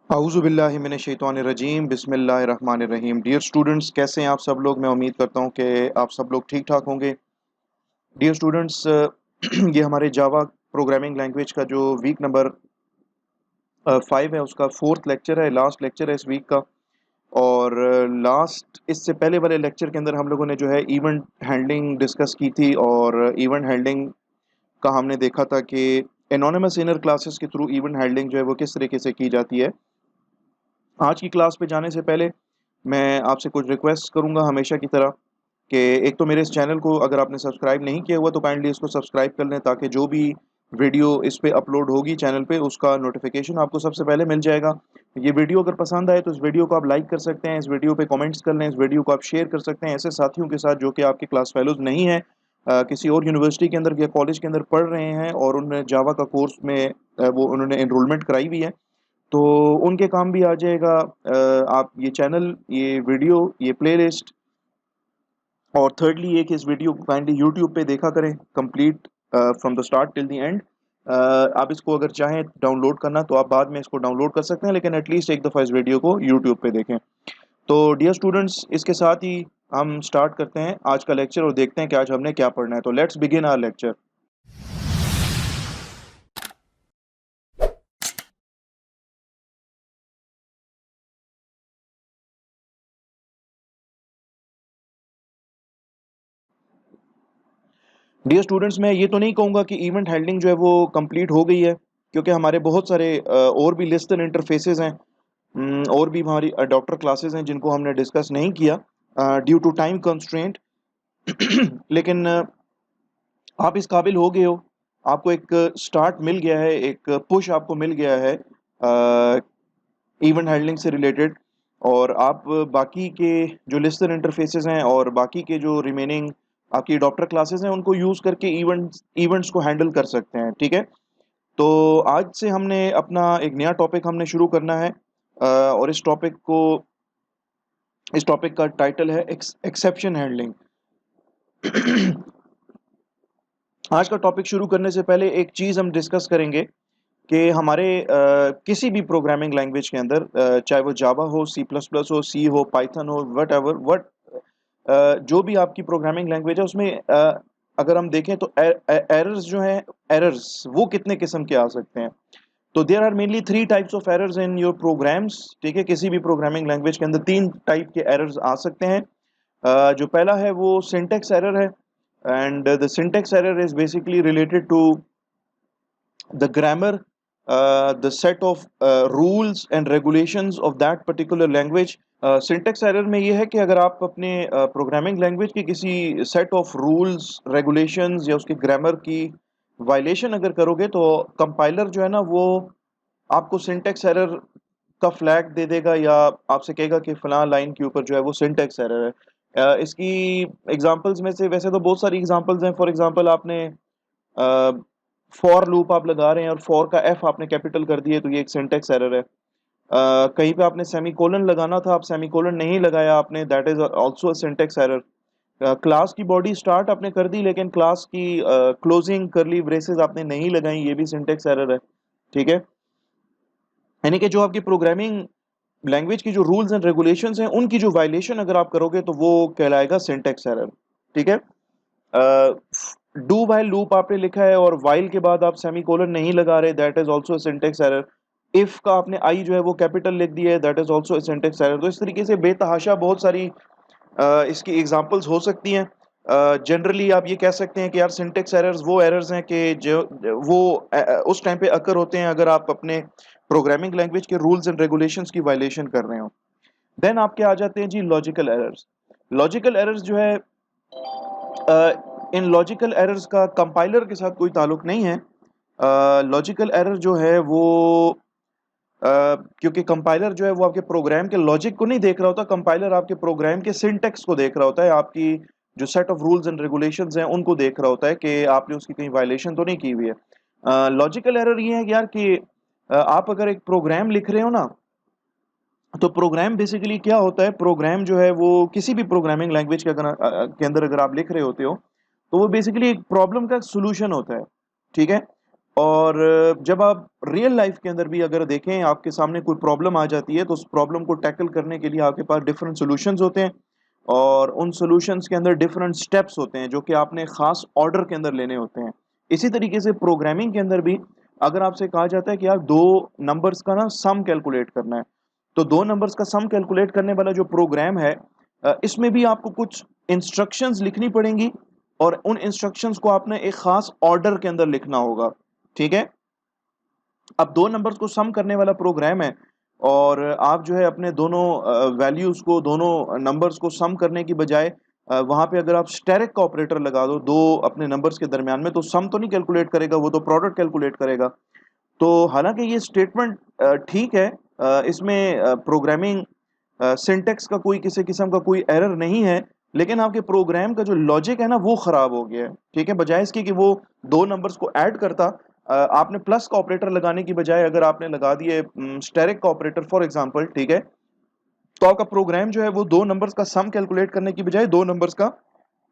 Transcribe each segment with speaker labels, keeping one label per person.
Speaker 1: आऊज़ुबिल्लाहिमिनश्शैतानिर्रजीम बिस्मिल्लाहिर्रहमानिर्रहीम। Dear students, कैसे हैं आप सब लोग। मैं उम्मीद करता हूं कि आप सब लोग ठीक ठाक होंगे। डियर स्टूडेंट्स, ये हमारे जावा प्रोग्रामिंग लैंग्वेज का जो वीक नंबर 5 है उसका फोर्थ लेक्चर है, लास्ट लेक्चर है इस वीक का। और लास्ट इससे पहले वाले लेक्चर के अंदर हम लोगों ने जो है इवेंट हैंडलिंग डिस्कस की थी। और इवेंट हैंडलिंग का हमने देखा था कि एनोनिमस इनर क्लासेस के थ्रू इवेंट हैंडलिंग जो है वो किस तरीके से की जाती है। आज की क्लास पे जाने से पहले मैं आपसे कुछ रिक्वेस्ट करूंगा हमेशा की तरह कि एक तो मेरे इस चैनल को अगर आपने सब्सक्राइब नहीं किया हुआ तो काइंडली इसको सब्सक्राइब कर लें, ताकि जो भी वीडियो इस पे अपलोड होगी चैनल पे उसका नोटिफिकेशन आपको सबसे पहले मिल जाएगा। ये वीडियो अगर पसंद आए तो इस वीडियो को आप लाइक कर सकते हैं, इस वीडियो पे कमेंट्स कर लें, इस वीडियो को आप शेयर कर सकते हैं ऐसे साथियों के साथ जो कि आपके क्लास फेलोज नहीं है, किसी और यूनिवर्सिटी के अंदर या कॉलेज के अंदर पढ़ रहे हैं और उन्होंने जावा का कोर्स में वो उन्होंने एनरोलमेंट कराई हुई है, तो उनके काम भी आ जाएगा। आप ये चैनल, ये वीडियो, ये प्लेलिस्ट, और थर्डली ये कि इस वीडियो को काइंडली यूट्यूब पे देखा करें complete from the start till the end. आप इसको अगर चाहें डाउनलोड करना तो आप बाद में इसको डाउनलोड कर सकते हैं, लेकिन एटलीस्ट एक दफ़ा इस वीडियो को यूट्यूब पे देखें। तो डियर स्टूडेंट्स, इसके साथ ही हम स्टार्ट करते हैं आज का लेक्चर और देखते हैं कि आज हमने क्या पढ़ना है। तो let's begin our lecture. Dear students, मैं ये तो नहीं कहूँगा कि इवेंट हैंडलिंग जो है वो कंप्लीट हो गई है, क्योंकि हमारे बहुत सारे और भी लिस्ट एंड इंटरफेसेस हैं। और भी हमारी डॉक्टर क्लासेस हैं जिनको हमने डिस्कस नहीं किया ड्यू टू टाइम कंस्ट्रेंट। लेकिन आप इस काबिल हो गए हो, आपको एक स्टार्ट मिल गया है, एक पुश आपको मिल गया है इवेंट हैंडलिंग से रिलेटेड। और आप बाकी के जो लिस्टर इंटरफेसेस हैं और बाकी के जो रिमेनिंग आपकी डॉक्टर क्लासेस हैं उनको यूज़ करके इवेंट्स को हैंडल कर सकते हैं। ठीक है, तो आज से हमने अपना एक नया टॉपिक हमने शुरू करना है। और इस टॉपिक का टाइटल है एक्सेप्शन हैंडलिंग। आज का टॉपिक शुरू करने से पहले एक चीज़ हम डिस्कस करेंगे कि हमारे किसी भी प्रोग्रामिंग लैंग्वेज के अंदर, चाहे वो जावा हो, सी प्लस प्लस हो, सी हो, पाइथन हो, वट एवर जो भी आपकी प्रोग्रामिंग लैंग्वेज है उसमें अगर हम देखें तो एरर्स जो हैं, एरर्स वो कितने किस्म के आ सकते हैं। तो there are mainly three types of errors in your programs. ठीक है, किसी भी प्रोग्रामिंग लैंग्वेज के अंदर तीन टाइप के एरर्स आ सकते हैं। जो पहला है वो सिंटेक्स एरर है, and the syntax error is basically related to the grammar, the set of rules and regulations of that particular language. Syntax error में ये है कि अगर आप अपने प्रोग्रामिंग लैंग्वेज के किसी सेट ऑफ रूल्स, रेगुलेशंस या उसके ग्रामर की वायलेशन अगर करोगे तो कंपाइलर जो है ना वो आपको सिंटेक्स एरर का फ्लैग दे देगा या आपसे कहेगा कि फलां लाइन के ऊपर जो है वो सिंटेक्स एरर है। इसकी एग्जांपल्स में से वैसे तो बहुत सारी एग्जांपल्स हैं। फॉर एग्जांपल आपने फॉर लूप आप लगा रहे हैं और फॉर का एफ आपने कैपिटल कर दिए तो ये एक सिंटेक्स एरर है। कहीं पे आपने सेमीकोलन लगाना था, आप सेमीकोलन नहीं लगाया आपने, that is also a syntax error. Class की बॉडी स्टार्ट आपने कर दी लेकिन क्लास की क्लोजिंग करली ब्रेसेस आपने नहीं लगाई, ये भी सिंटेक्स एरर है। ठीक है, यानी कि जो आपकी प्रोग्रामिंग लैंग्वेज की जो रूल्स एंड रेगुलेशंस हैं उनकी जो वायलेशन अगर आप करोगे तो वो कहलाएगा सिंटेक्स एरर। ठीक है, डू वाइल लूप आपने लिखा है और वाइल के बाद आप सेमीकोलन नहीं लगा रहे, that is also syntax error. If का आपने आई जो है वो कैपिटल लिख दिया है, that is also syntax error. तो इस तरीके से बेतहाशा बहुत सारी इसकी एग्जांपल्स हो सकती हैं। जनरली आप ये कह सकते हैं कि यार सिंटेक्स एरर्स वो एरर्स हैं कि जो वो उस टाइम पे अकर होते हैं अगर आप अपने प्रोग्रामिंग लैंग्वेज के रूल्स एंड रेगुलेशंस की वायलेशन कर रहे हो। देन आपके आ जाते हैं जी लॉजिकल एरर्स। लॉजिकल एरर्स जो है, इन लॉजिकल एरर्स का कंपाइलर के साथ कोई ताल्लुक नहीं है। लॉजिकल एरर जो है वो क्योंकि कंपाइलर जो है वो आपके प्रोग्राम के लॉजिक को नहीं देख रहा होता, कंपाइलर आपके प्रोग्राम के सिंटेक्स को देख रहा होता है, आपकी जो set of rules and regulations हैं उनको देख रहा होता है कि आपने उसकी कहीं वायलेशन तो नहीं की हुई है। लॉजिकल एरर ये है कि यार कि आप अगर एक प्रोग्राम लिख रहे हो ना, तो प्रोग्राम बेसिकली क्या होता है, प्रोग्राम जो है वो किसी भी प्रोग्रामिंग लैंग्वेज के अंदर अगर आप लिख रहे होते हो तो वो बेसिकली एक प्रॉब्लम का सोल्यूशन होता है। ठीक है, और जब आप रियल लाइफ के अंदर भी अगर देखें, आपके सामने कोई प्रॉब्लम आ जाती है, तो उस प्रॉब्लम को टैकल करने के लिए आपके पास डिफरेंट सॉल्यूशंस होते हैं, और उन सॉल्यूशंस के अंदर डिफरेंट स्टेप्स होते हैं जो कि आपने खास ऑर्डर के अंदर लेने होते हैं। इसी तरीके से प्रोग्रामिंग के अंदर भी अगर आपसे कहा जाता है कि यार दो नंबर्स का ना सम कैलकुलेट करना है, तो दो नंबर्स का सम कैलकुलेट करने वाला जो प्रोग्राम है, इसमें भी आपको कुछ इंस्ट्रक्शंस लिखनी पड़ेंगी, और उन इंस्ट्रक्शंस को आपने एक खास ऑर्डर के अंदर लिखना होगा। ठीक है। अब दो नंबर्स को सम करने वाला प्रोग्राम है, और आप जो है अपने दोनों वैल्यूज को, दोनों नंबर्स को सम करने की बजाय वहां पे अगर आप स्टेरिक का ऑपरेटर लगा दो दो अपने नंबर्स के दरमियान में, तो सम तो नहीं कैलकुलेट करेगा, वो तो प्रोडक्ट कैलकुलेट करेगा। तो हालांकि ये स्टेटमेंट ठीक है, इसमें प्रोग्रामिंग सिंटेक्स का कोई किसी किस्म का कोई एरर नहीं है, लेकिन आपके प्रोग्राम का जो लॉजिक है ना वो खराब हो गया है। ठीक है, बजाय इसके कि वो दो नंबर्स को ऐड करता, आपने प्लस का ऑपरेटर लगाने की बजाय अगर आपने लगा दिए स्टेरिक का ऑपरेटर फॉर एग्जांपल, ठीक है, तो आपका प्रोग्राम जो है वो दो नंबर्स का सम कैलकुलेट करने की बजाय दो नंबर्स का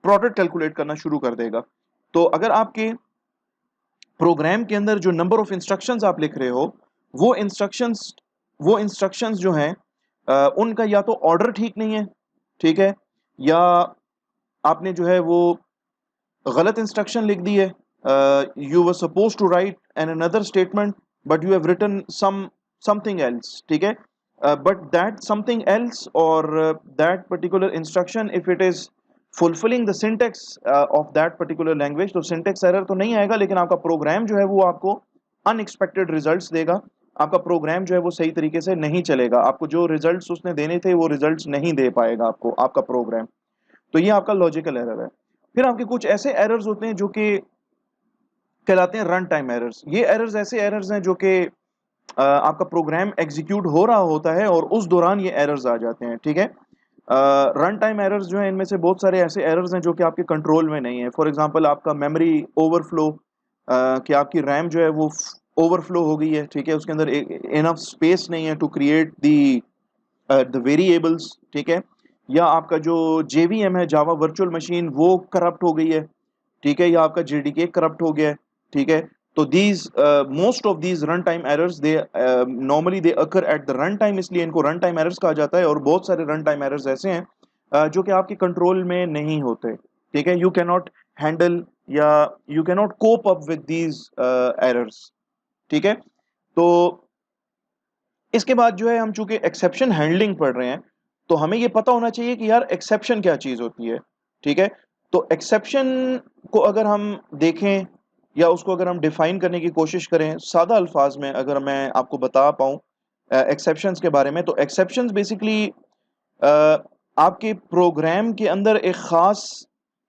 Speaker 1: प्रोडक्ट कैलकुलेट करना शुरू कर देगा। तो अगर आपके प्रोग्राम के अंदर जो नंबर ऑफ इंस्ट्रक्शंस आप लिख रहे हो, वो इंस्ट्रक्शंस वो इंस्ट्रक्शंस जो हैं, उनका या तो ऑर्डर ठीक नहीं है, ठीक है, या आपने जो है वो गलत इंस्ट्रक्शन लिख दी है। You were suppose to write an another statement, but you have written something else. ठीक है, बट दैट समथिंग एल्स और that particular instruction, if it is fulfilling the syntax of that particular language, तो syntax error तो नहीं आएगा, लेकिन आपका program जो है वो आपको अनएक्सपेक्टेड रिजल्ट्स देगा। आपका प्रोग्राम जो है वो सही तरीके से नहीं चलेगा, आपको जो रिजल्ट्स उसने देने थे वो रिजल्ट्स नहीं दे पाएगा आपको आपका प्रोग्राम। तो ये आपका लॉजिकल एरर है। फिर आपके कुछ ऐसे एरर्स होते हैं जो कि कहलाते हैं रन टाइम एरर्स। ये एरर्स ऐसे एरर्स हैं जो कि आपका प्रोग्राम एग्जीक्यूट हो रहा होता है और उस दौरान ये एरर्स आ जाते हैं। ठीक है, रन टाइम एरर्स जो है, इनमें से बहुत सारे ऐसे एरर्स हैं जो कि आपके कंट्रोल में नहीं है। फॉर एग्जांपल आपका मेमोरी ओवरफ्लो, कि आपकी रैम जो है वो ओवरफ्लो हो गई है, ठीक है, उसके अंदर इनफ स्पेस नहीं है टू क्रिएट द वेरिएबल्स। ठीक है, या आपका जो जेवीएम है, जावा वर्चुअल मशीन, वो करप्ट हो गई है, ठीक है, या आपका जेडीके करप्ट हो गया है। ठीक है, तो these most of these run time errors they normally they occur at the run time, इसलिए इनको रन टाइम एरर्स कहा जाता है। और बहुत सारे रन टाइम एरर्स ऐसे हैं जो कि आपके कंट्रोल में नहीं होते। ठीक है, यू कैन नॉट हैंडल या you can not cope up with these errors. ठीक है, तो इसके बाद जो है, हम चूंकि एक्सेप्शन हैंडलिंग पढ़ रहे हैं, तो हमें ये पता होना चाहिए कि यार एक्सेप्शन क्या चीज होती है। ठीक है, तो एक्सेप्शन को अगर हम देखें या उसको अगर हम डिफाइन करने की कोशिश करें सादा अल्फाज में, अगर मैं आपको बता पाऊं एक्सेप्शंस के बारे में, तो एक्सेप्शंस बेसिकली आपके प्रोग्राम के अंदर एक खास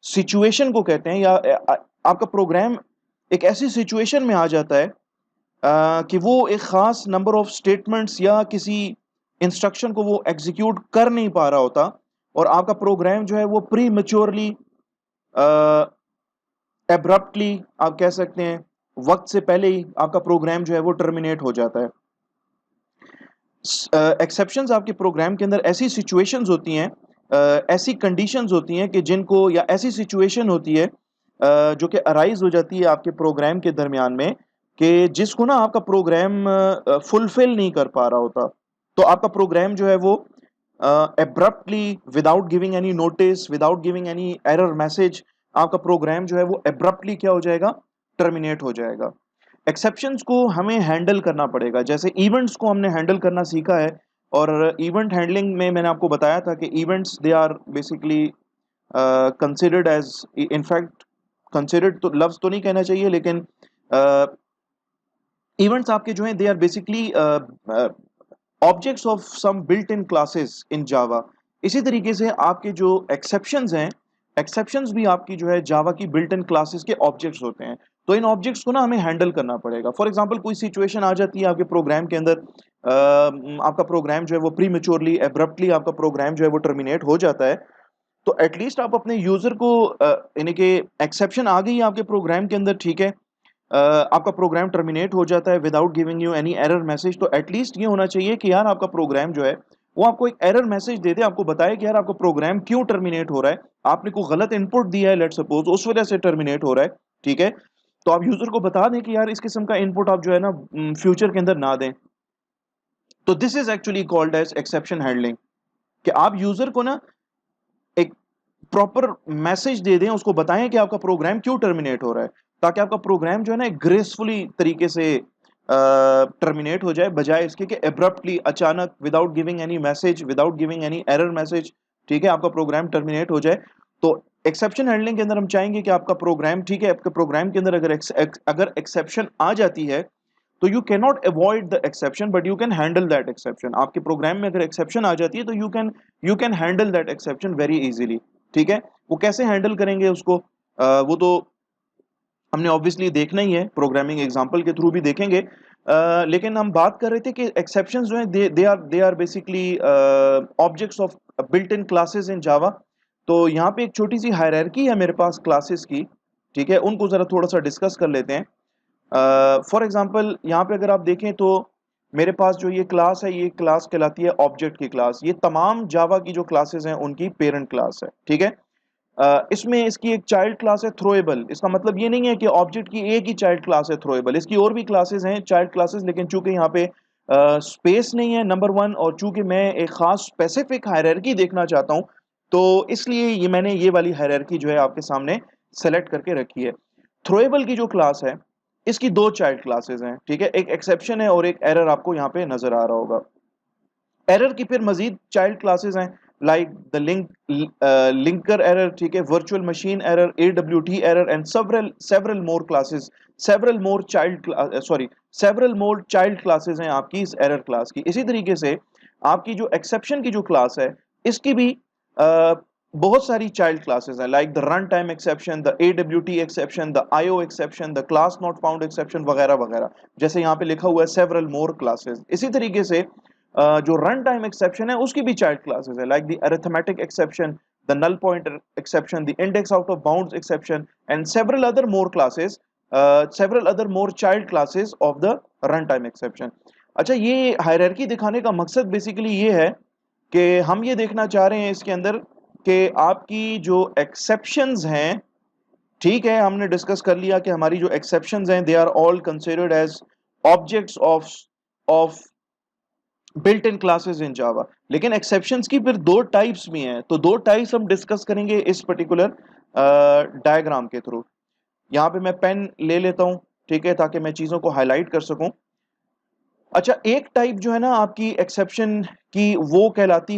Speaker 1: सिचुएशन को कहते हैं, या आपका प्रोग्राम एक ऐसी सिचुएशन में आ जाता है कि वो एक खास नंबर ऑफ स्टेटमेंट्स या किसी इंस्ट्रक्शन को वो एग्जीक्यूट कर नहीं पा रहा होता, और आपका प्रोग्राम जो है वो प्री मेच्योरली, एब्रप्टली आप कह सकते हैं, वक्त से पहले ही आपका प्रोग्राम जो है वो टर्मिनेट हो जाता है। एक्सेप्शंस आपके प्रोग्राम के अंदर ऐसी सिचुएशंस होती हैं, ऐसी कंडीशंस होती हैं कि जिनको, या ऐसी सिचुएशन होती है जो कि अराइज हो जाती है आपके प्रोग्राम के दरमियान में, कि जिसको ना आपका प्रोग्राम फुलफिल नहीं कर पा रहा होता। तो आपका प्रोग्राम जो है वो abruptly, without giving any notice, without giving any error message, आपका प्रोग्राम जो है वो एब्रप्टली क्या हो जाएगा, टर्मिनेट हो जाएगा। एक्सेप्शंस को हमें हैंडल करना पड़ेगा, जैसे इवेंट्स को हमने हैंडल करना सीखा है। और इवेंट हैंडलिंग में मैंने आपको बताया था कि events they are basically considered as, in fact considered तो लफ्ज तो नहीं कहना चाहिए, लेकिन इवेंट्स आपके जो हैं they are basically objects of some built in classes in Java. इसी तरीके से आपके जो एक्सेप्शंस हैं, एक्सेप्शंस भी आपकी जो है जावा की बिल्ट इन क्लासेस के ऑब्जेक्ट्स होते हैं। तो इन ऑब्जेक्ट्स को ना हमें हैंडल करना पड़ेगा। फॉर एग्जांपल कोई सिचुएशन आ जाती है आपके प्रोग्राम के अंदर, आपका प्रोग्राम जो है वो प्री मेच्योरली, एब्रप्टली आपका प्रोग्राम जो है वो टर्मिनेट हो जाता है, तो एटलीस्ट आप अपने यूजर को, यानी कि एक्सेप्शन आ गई है आपके प्रोग्राम के अंदर, ठीक है, आपका प्रोग्राम टर्मिनेट हो जाता है without giving you any error message, तो एटलीस्ट ये होना चाहिए कि यार आपका प्रोग्राम जो है वो आपको एक एरर मैसेज दे दे, आपको बताए कि यार आपका प्रोग्राम क्यों टर्मिनेट हो रहा है, आपने कोई गलत इनपुट दिया है, लेट सपोज उस वजह से टर्मिनेट हो रहा है। ठीक है, तो आप यूजर को बता दें कि यार इस किस्म का इनपुट आप जो है ना फ्यूचर के अंदर ना दें। तो this is actually called as exception handling, कि आप यूजर को ना एक प्रॉपर मैसेज दे दें, उसको बताएं कि आपका प्रोग्राम क्यों टर्मिनेट हो रहा है, ताकि आपका प्रोग्राम जो है ना ग्रेसफुली तरीके से टर्मिनेट हो जाए, बजाय इसके कि एब्रप्टली अचानक without giving any message, without giving any error message, ठीक है, आपका प्रोग्राम टर्मिनेट हो जाए। तो एक्सेप्शन हैंडलिंग के अंदर हम चाहेंगे कि आपका प्रोग्राम, ठीक है, आपके प्रोग्राम के अंदर अगर एक्सेप्शन आ जाती है तो you can not avoid the exception but you can handle that exception. आपके प्रोग्राम में अगर एक्सेप्शन आ जाती है तो you can handle that exception very easily, ठीक है। वो कैसे हैंडल करेंगे उसको, वो तो हमने ऑब्वियसली देखना ही है, प्रोग्रामिंग एग्जांपल के थ्रू भी देखेंगे। लेकिन हम बात कर रहे थे कि एक्सेप्शंस जो है they are basically objects of built in classes in Java. तो यहाँ पे एक छोटी सी हायरार्की है मेरे पास क्लासेस की, ठीक है, उनको जरा थोड़ा सा डिस्कस कर लेते हैं। फॉर एग्जांपल यहाँ पे अगर आप देखें तो मेरे पास जो ये क्लास है, ये क्लास कहलाती है ऑब्जेक्ट की क्लास। ये तमाम जावा की जो क्लासेस हैं उनकी पेरेंट क्लास है, ठीक है। इसमें इसकी एक चाइल्ड क्लास है थ्रोएबल। इसका मतलब ये नहीं है कि ऑब्जेक्ट की एक ही चाइल्ड क्लास है थ्रोएबल, इसकी और भी क्लासेस हैं चाइल्ड क्लासेस, लेकिन चूंकि यहाँ पे स्पेस नहीं है नंबर वन, और चूंकि मैं एक खास स्पेसिफिक हायरार्की देखना चाहता हूँ, तो इसलिए मैंने ये वाली हायरार्की जो है आपके सामने सेलेक्ट करके रखी है। थ्रोएबल की जो क्लास है इसकी दो चाइल्ड क्लासेस हैं, ठीक है, एक एक्सेप्शन है और एक एरर आपको यहाँ पे नजर आ रहा होगा। एरर की फिर मजीद चाइल्ड क्लासेस हैं, लाइक द लिंकर एरर, ठीक है, virtual machine error, AWT error and several more classes, several more child classes हैं आपकी इस एरर क्लास की। इसी तरीके से आपकी जो एक्सेप्शन की जो क्लास है इसकी भी बहुत सारी चाइल्ड क्लासेस हैं, like the run time exception, the AWT exception, the IO exception, the class not found exception वगैरह वगैरह, जैसे यहाँ पे लिखा हुआ है सेवरल मोर क्लासेस। इसी तरीके से जो रन टाइम एक्सेप्शन है उसकी भी चाइल्ड क्लासेस है, like the arithmetic exception, the null pointer exception, the index out of bounds exception and several other more child classes of the run time exception. अच्छा, ये हायरार्की दिखाने का मकसद basically ये है कि हम ये देखना चाह रहे हैं इसके अंदर कि आपकी जो एक्सेप्शंस हैं, ठीक है, हमने डिस्कस कर लिया कि हमारी जो एक्सेप्शंस हैं they are all considered as objects of built in classes in Java. लेकिन एक्सेप्शंस की फिर दो टाइप्स भी हैं, तो दो टाइप्स हम डिस्कस करेंगे इस पर्टिकुलर डायग्राम के थ्रू। यहाँ पे मैं पेन ले लेता हूँ, ठीक है, ताकि मैं चीजों को हाईलाइट कर सकूं। अच्छा, एक टाइप जो है ना आपकी एक्सेप्शन की वो कहलाती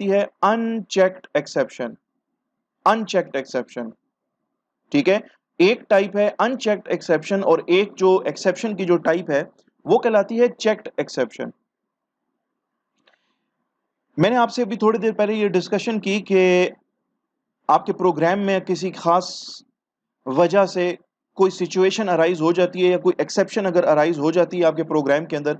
Speaker 1: है अनचेक्ड एक्सेप्शन। अनचेक्ड एक्सेप्शन, ठीक है, एक टाइप है अनचेक्ड एक्सेप्शन और एक जो एक्सेप्शन की जो टाइप है वो कहलाती है चेक्ड एक्सेप्शन। मैंने आपसे अभी थोड़ी देर पहले ये डिस्कशन की कि आपके प्रोग्राम में किसी खास वजह से कोई सिचुएशन अराइज हो जाती है या कोई एक्सेप्शन अगर अराइज हो जाती है आपके प्रोग्राम के अंदर,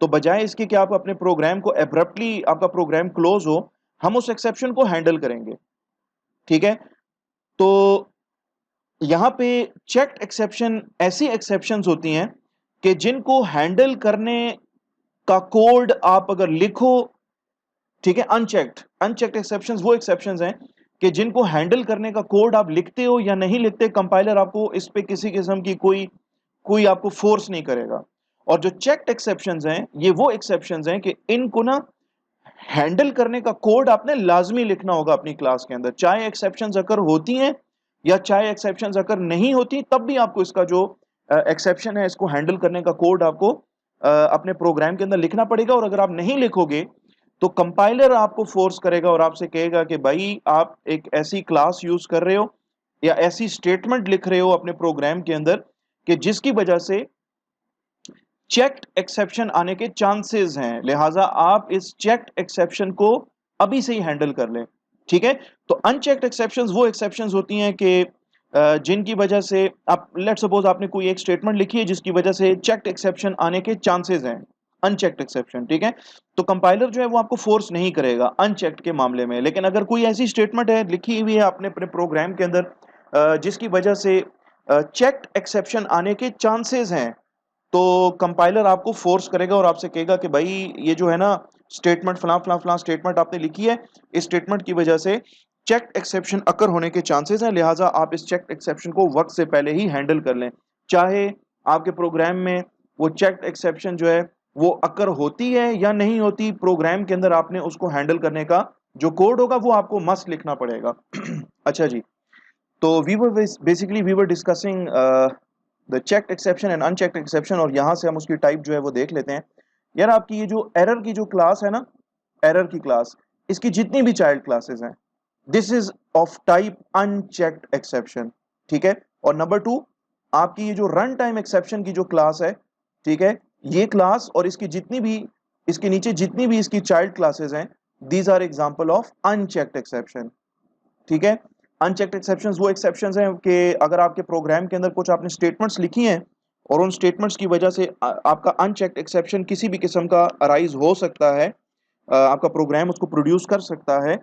Speaker 1: तो बजाय इसके कि आप अपने प्रोग्राम को एब्रप्टली आपका प्रोग्राम क्लोज हो, हम उस एक्सेप्शन को हैंडल करेंगे, ठीक है। तो यहां पे चेक्ड एक्सेप्शन ऐसी एक्सेप्शंस होती हैं कि जिनको हैंडल करने का कोड आप अगर लिखो, ठीक है, अनचेक्ड एक्सेप्शंस वो एक्सेप्शंस हैं कि जिनको हैंडल करने का कोड आप लिखते हो या नहीं लिखते, कंपाइलर आपको इस पे किसी किस्म की कोई कोई आपको फोर्स नहीं करेगा। और जो चेक्ड एक्सेप्शंस हैं ये वो एक्सेप्शंस हैं कि इनको ना हैंडल करने का कोड आपने लाजमी लिखना होगा अपनी क्लास के अंदर, चाहे एक्सेप्शंस अगर होती हैं या चाहे एक्सेप्शंस अगर नहीं होती, तब भी आपको इसका जो एक्सेप्शन है इसको हैंडल करने का कोड आपको अपने प्रोग्राम के अंदर लिखना पड़ेगा। और अगर आप नहीं लिखोगे तो कंपाइलर आपको फोर्स करेगा और आपसे कहेगा कि भाई आप एक ऐसी क्लास यूज कर रहे हो या ऐसी स्टेटमेंट लिख रहे हो अपने प्रोग्राम के अंदर कि जिसकी वजह से चेक्ड एक्सेप्शन आने के चांसेस हैं, लिहाजा आप इस चेक्ड एक्सेप्शन को अभी से ही हैंडल कर लें, ठीक है। तो अनचेक्ड एक्सेप्शंस वो एक्सेप्शंस होती हैं कि जिनकी वजह से आप लेट्स सपोज आपने कोई एक स्टेटमेंट लिखी है जिसकी वजह से चेक्ड एक्सेप्शन आने के चांसेस हैं, अनचेक्ड एक्सेप्शन, ठीक है। तो कंपाइलर जो है वो आपको फोर्स नहीं करेगा अनचेक्ड के मामले में। लेकिन अगर कोई ऐसी स्टेटमेंट है लिखी हुई है आपने अपने प्रोग्राम के अंदर जिसकी वजह से चेक्ड एक्सेप्शन आने के चांसेस हैं, तो कंपाइलर आपको फोर्स करेगा और आपसे कहेगा कि भाई ये जो है ना स्टेटमेंट फलां फलां फलां स्टेटमेंट आपने लिखी है, इस स्टेटमेंट की वजह से चेक्ड एक्सेप्शन अकर होने के चांसेस हैं, लिहाजा आप इस चेक्ड एक्सेप्शन को वक्त से पहले ही हैंडल कर लें। चाहे आपके प्रोग्राम में वो चेक्ड एक्सेप्शन जो है वो अकर होती है या नहीं होती, प्रोग्राम के अंदर आपने उसको हैंडल करने का जो कोड होगा वो आपको मस्ट लिखना पड़ेगा। अच्छा जी, तो we were discussing the checked exception and unchecked exception, और यहां से हम उसकी टाइप जो है वो देख लेते हैं। यार आपकी ये जो एरर की जो क्लास है ना, एरर की क्लास, इसकी जितनी भी चाइल्ड क्लासेस हैं, this is of type unchecked exception, ठीक है। और नंबर टू, आपकी ये जो रन टाइम एक्सेप्शन की जो क्लास है, ठीक है, ये क्लास और इसकी जितनी भी, इसके नीचे जितनी भी इसकी चाइल्ड क्लासेस हैं, these are example of unchecked exception, ठीक है। अनचेक्ड एक्सेप्शंस वो एक्सेप्शंस हैं कि अगर आपके प्रोग्राम के अंदर कुछ आपने स्टेटमेंट्स लिखी हैं और उन स्टेटमेंट्स की वजह से आपका अनचेक्ड एक्सेप्शन किसी भी किस्म का अराइज हो सकता है, आपका प्रोग्राम उसको प्रोड्यूस कर सकता है,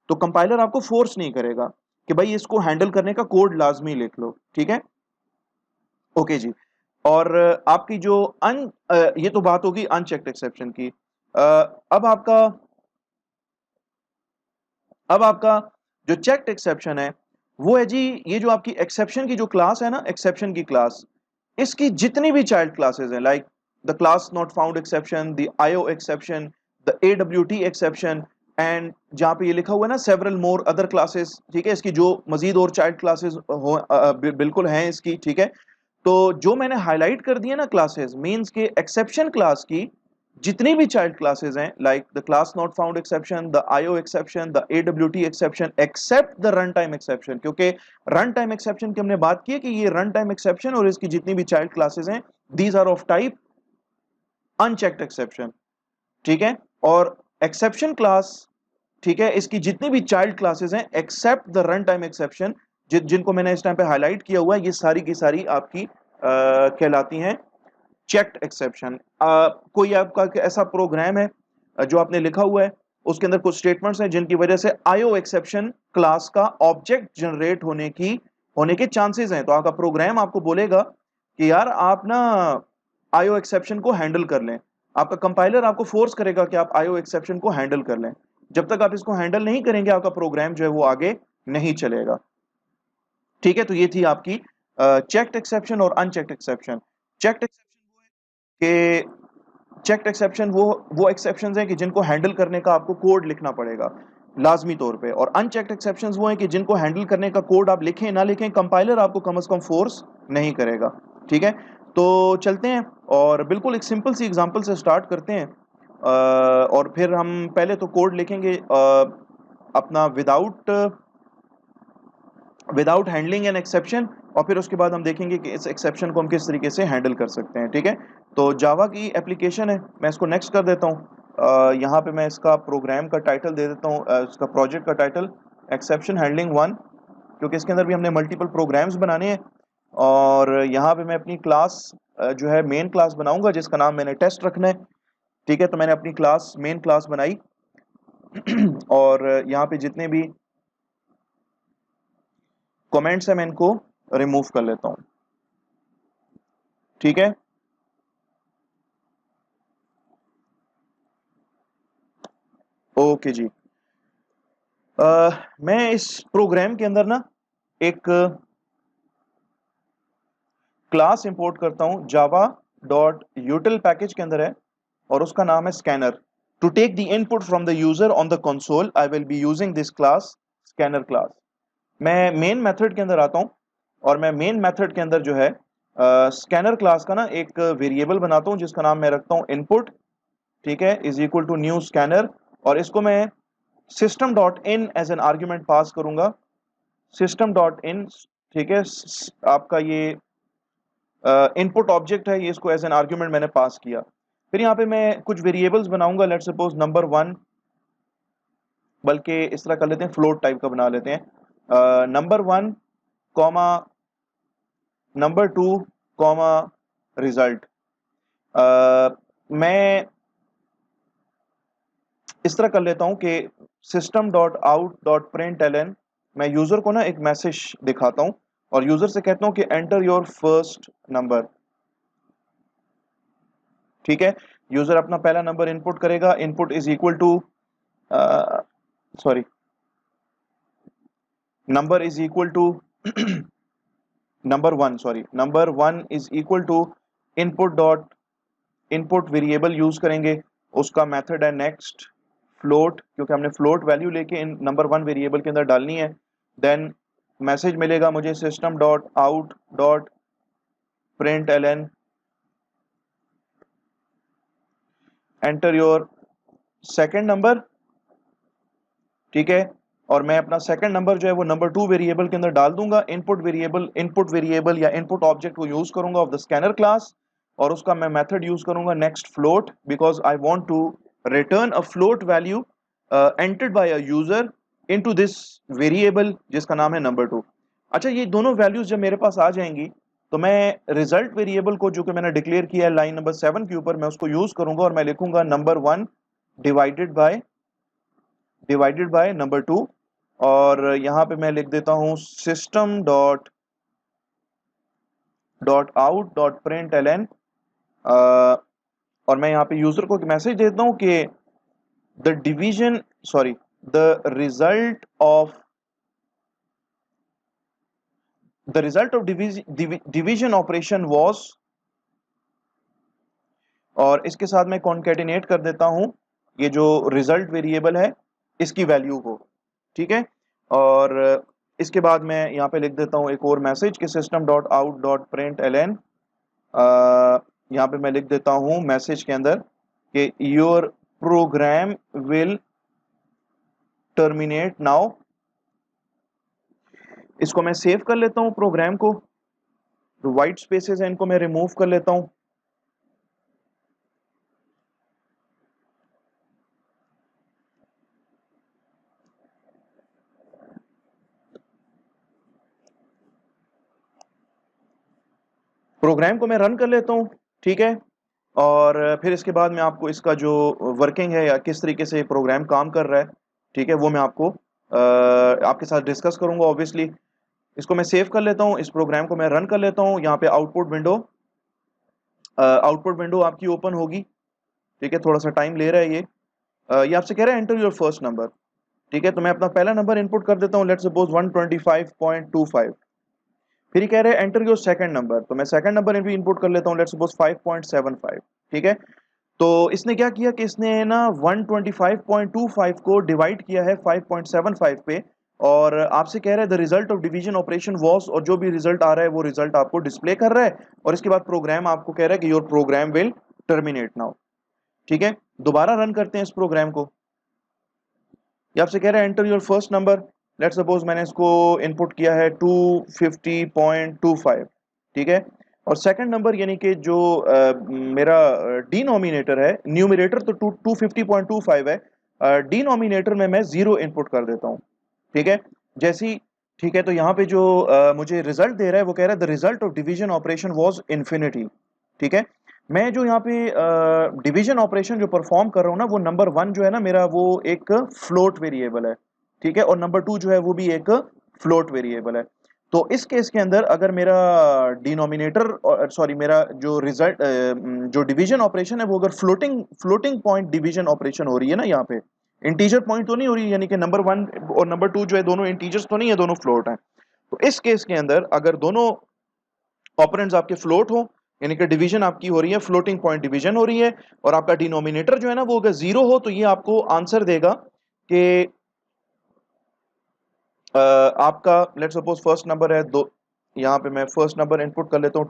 Speaker 1: तो कंपाइलर आपको फोर्स नहीं करेगा कि भाई इसको हैंडल करने का कोड लाजमी लिख लो, ठीक है। ओके जी। और आपकी जो ये तो बात होगी अनचेक्ड एक्सेप्शन की। अब आपका अब आपका जो चेक्ड एक्सेप्शन है वो है जी, ये जो आपकी एक्सेप्शन की जो क्लास है ना, एक्सेप्शन की क्लास, इसकी जितनी भी चाइल्ड क्लासेस हैं, like the class not found exception, the IO exception, the AWT exception, and जहां पे ये लिखा हुआ है ना सेवरल मोर अदर क्लासेस, ठीक है, इसकी जो मजीद और चाइल्ड क्लासेस हो बिल्कुल हैं इसकी, ठीक है। तो जो मैंने हाईलाइट कर दिया ना क्लासेस, मींस के एक्सेप्शन क्लास की जितनी भी चाइल्ड क्लासेस हैं, like the class not found exception, the IO exception, the AWT exception, except the run time exception, क्योंकि रन टाइम एक्सेप्शन की हमने बात की है कि ये रन टाइम एक्सेप्शन और इसकी जितनी भी चाइल्ड क्लासेस हैं, these are of type unchecked exception, ठीक है। और एक्सेप्शन क्लास, ठीक है, इसकी जितनी भी चाइल्ड क्लासेस हैं except the run time exception, जिनको मैंने इस टाइम पे हाईलाइट किया हुआ है, ये सारी की सारी आपकी कहलाती हैं चेक्ड एक्सेप्शन। कोई आपका ऐसा प्रोग्राम है जो आपने लिखा हुआ है, उसके अंदर कुछ स्टेटमेंट्स हैं जिनकी वजह से आईओ एक्सेप्शन क्लास का ऑब्जेक्ट जनरेट होने के चांसेस हैं, तो आपका प्रोग्राम आपको बोलेगा कि यार आप ना आईओ एक्सेप्शन को हैंडल कर लें। आपका कंपाइलर आपको फोर्स करेगा कि आप आईओ एक्सेप्शन को हैंडल कर लें। जब तक आप इसको हैंडल नहीं करेंगे आपका प्रोग्राम जो है वो आगे नहीं चलेगा, ठीक है। तो ये थी आपकी चेक्ड एक्सेप्शन और अनचेक्ड एक्सेप्शन। चेक्ड कि चेक्ड एक्सेप्शन वो एक्सेप्शंस हैं कि जिनको हैंडल करने का आपको कोड लिखना पड़ेगा लाजमी तौर पे, और अनचेक्ड एक्सेप्शंस वो हैं कि जिनको हैंडल करने का कोड आप लिखें ना लिखें, कंपाइलर आपको कम से कम फोर्स नहीं करेगा, ठीक है। तो चलते हैं और बिल्कुल एक सिंपल सी एग्जांपल से स्टार्ट करते हैं, और फिर हम पहले तो कोड लिखेंगे अपना without without handling an exception, और फिर उसके बाद हम देखेंगे कि इस एक्सेप्शन को हम किस तरीके से हैंडल कर सकते हैं, ठीक है। तो जावा की एप्लीकेशन है, मैं इसको नेक्स्ट कर देता हूँ। यहाँ पे मैं इसका प्रोग्राम का टाइटल दे देता हूँ, इसका प्रोजेक्ट का टाइटल एक्सेप्शन हैंडलिंग वन, क्योंकि इसके अंदर भी हमने मल्टीपल प्रोग्राम्स बनाने हैं। और यहाँ पे मैं अपनी क्लास जो है मेन क्लास बनाऊंगा जिसका नाम मैंने टेस्ट रखना है, ठीक है। तो मैंने अपनी क्लास मेन क्लास बनाई और यहाँ पे जितने भी कमेंट्स हैं मैं इनको रिमूव कर लेता हूँ, ठीक है। ओके जी। मैं इस प्रोग्राम के अंदर ना एक क्लास इंपोर्ट करता हूं, जावा डॉट यूटिल पैकेज के अंदर है, और उसका नाम है scanner. To take the input from the user on the console I will be using this class scanner class. मैं मेन मेथड के अंदर आता हूं और मैं मेन मेथड के अंदर जो है स्कैनर क्लास का ना एक वेरिएबल बनाता हूं जिसका नाम मैं रखता हूं इनपुट, ठीक है, is equal to new scanner, और इसको मैं system dot in as an argument pass करूंगा, सिस्टम डॉट इन, ठीक है। आपका ये इनपुट ऑब्जेक्ट है, ये इसको एज एन आर्ग्यूमेंट मैंने पास किया। फिर यहाँ पे मैं कुछ वेरिएबल्स बनाऊंगा, लेट्स सपोज नंबर वन, बल्कि इस तरह कर लेते हैं फ्लोट टाइप का बना लेते हैं, number one comma number two comma result. मैं इस तरह कर लेता हूं कि system dot out dot print l n, मैं यूजर को ना एक मैसेज दिखाता हूं और यूजर से कहता हूं कि एंटर योर फर्स्ट नंबर, ठीक है। यूजर अपना पहला नंबर इनपुट करेगा, input is equal to, sorry, number is equal to number one is equal to input dot input variable use करेंगे, उसका मेथड है नेक्स्ट फ्लोट, क्योंकि हमने फ्लोट वैल्यू लेके इन नंबर वन वेरिएबल के अंदर डालनी है। देन मैसेज मिलेगा मुझे system dot out dot print l n enter your second number, ठीक है। और मैं अपना सेकंड नंबर जो है वो नंबर टू वेरिएबल के अंदर डाल दूंगा। इनपुट वेरिएबल या इनपुट ऑब्जेक्ट को यूज करूंगा ऑफ द स्कैनर क्लास, और उसका मैं मेथड यूज करूंगा next float, because I want to return a float value entered by a user into this variable जिसका नाम है नंबर टू। अच्छा, ये दोनों वैल्यूज जब मेरे पास आ जाएंगी तो मैं रिजल्ट वेरिएबल को जो कि मैंने डिक्लेयर किया है लाइन नंबर 7 के ऊपर, मैं उसको यूज करूंगा और मैं लिखूंगा number one divided by number two. और यहां पे मैं लिख देता हूं system dot dot out dot print l n, और मैं यहाँ पे यूजर को मैसेज देता हूं कि the division sorry the result of division operation was, और इसके साथ मैं कॉन्केटिनेट कर देता हूं ये जो रिजल्ट वेरिएबल है इसकी वैल्यू को, ठीक है। और इसके बाद मैं यहाँ पे लिख देता हूँ एक और मैसेज कि system dot out dot print l n, यहाँ पे मैं लिख देता हूँ मैसेज के अंदर कि your program will terminate now. इसको मैं सेव कर लेता हूँ प्रोग्राम को, जो व्हाइट स्पेसेस है इनको मैं रिमूव कर लेता हूँ। प्रोग्राम को मैं रन कर लेता हूँ, ठीक है। और फिर इसके बाद मैं आपको इसका जो वर्किंग है या किस तरीके से प्रोग्राम काम कर रहा है, ठीक है, वो मैं आपको आपके साथ डिस्कस करूंगा ऑब्वियसली। इसको मैं सेव कर लेता हूँ, इस प्रोग्राम को मैं रन कर लेता हूँ। यहाँ पे आउटपुट विंडो आपकी ओपन होगी, ठीक है। थोड़ा सा टाइम ले रहा है ये आपसे कह रहा है एंटर योर फर्स्ट नंबर, ठीक है। तो मैं अपना पहला नंबर इनपुट कर देता हूँ, लेट्स सपोज 125.25। फिर ये कह रहे हैं एंटर योर सेकंड नंबर, तो मैं सेकंड नंबर भी इनपुट कर लेता हूँ, लेट्स सपोज 5.75, ठीक है। तो इसने क्या किया कि इसने ना 125.25 को डिवाइड किया है 5.75 पे, और आपसे कह रहा है the result of division operation was, और जो भी रिजल्ट आ रहा है वो रिजल्ट आपको डिस्प्ले कर रहा है। और इसके बाद प्रोग्राम आपको कह रहा है कि your program will terminate now, ठीक है। दोबारा रन करते हैं इस प्रोग्राम को। ये आपसे कह रहा है enter your first number, let's suppose मैंने इसको इनपुट किया है 250.25, ठीक है। और सेकंड नंबर यानी कि जो मेरा डिनोमिनेटर है, न्यूमरेटर तो 250.25 है, डिनोमिनेटर में मैं जीरो इनपुट कर देता हूँ, ठीक है। जैसी ठीक है, तो यहाँ पे जो मुझे रिजल्ट दे रहा है वो कह रहा है the result of division operation was infinity, ठीक है। मैं जो यहाँ पे डिवीजन ऑपरेशन जो परफॉर्म कर रहा हूँ ना, वो नंबर वन जो है ना मेरा, वो एक फ्लोट वेरिएबल है, ठीक है। और नंबर टू जो है वो भी एक फ्लोट वेरिएबल है। तो इस केस के अंदर अगर मेरा डिनोमिनेटर सॉरी मेरा जो रिजल्ट जो डिवीजन ऑपरेशन है वो अगर फ्लोटिंग पॉइंट डिवीजन ऑपरेशन हो रही है ना, यहाँ पे इंटीजर पॉइंट तो नहीं हो रही, यानी कि नंबर वन और नंबर टू जो है दोनों इंटीजर्स तो नहीं है, दोनों फ्लोट हैं। तो इस केस के अंदर अगर दोनों ऑपरेंड्स आपके फ्लोट हो, यानी कि डिवीजन आपकी हो रही है, फ्लोटिंग पॉइंट डिवीजन हो रही है, और आपका डिनोमिनेटर जो है ना वो अगर जीरो हो, तो ये आपको आंसर देगा कि आपका लेट्स सपोज फर्स्ट नंबर है दो, यहाँ पे मैं फर्स्ट नंबर इनपुट कर लेता हूँ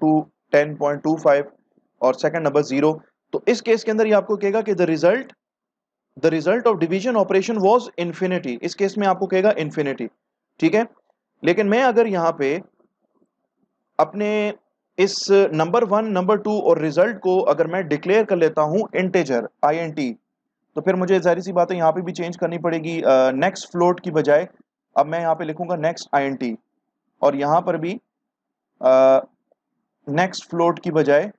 Speaker 1: 210.25 और सेकंड नंबर जीरो। तो इस केस के अंदर ये आपको कहेगा कि the result of division operation was infinity, इस केस में आपको कहेगा इन्फिनिटी, ठीक है। लेकिन मैं अगर यहाँ पे अपने इस नंबर वन नंबर टू और रिजल्ट को अगर मैं डिक्लेयर कर लेता हूं इंटेजर INT, तो फिर मुझे जाहिर सी बात है यहाँ पे भी चेंज करनी पड़ेगी, नेक्स्ट फ्लोट की बजाय अब मैं यहाँ पे लिखूंगा नेक्स्ट INT, और यहाँ पर भी नेक्स्ट फ्लोट की बजाय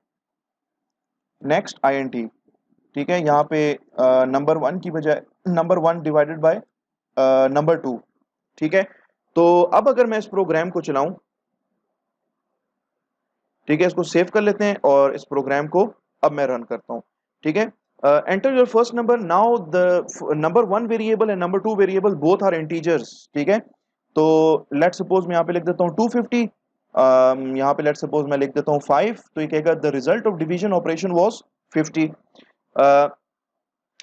Speaker 1: नेक्स्ट INT, ठीक है। यहाँ पे नंबर वन की बजाय number one divided by number to, ठीक है। तो अब अगर मैं इस प्रोग्राम को चलाऊं, ठीक है, इसको सेव कर लेते हैं और इस प्रोग्राम को अब मैं रन करता हूं, ठीक है। Enter your first number, now the number one variable and number two variable both are integers, ठीक है। तो लेट सपोज मैं यहाँ पे लिख देता हूँ 250, यहाँ पे लेट सपोज मैं लिख देता हूँ 5, तो ये कहेगा the result of division operation was 50।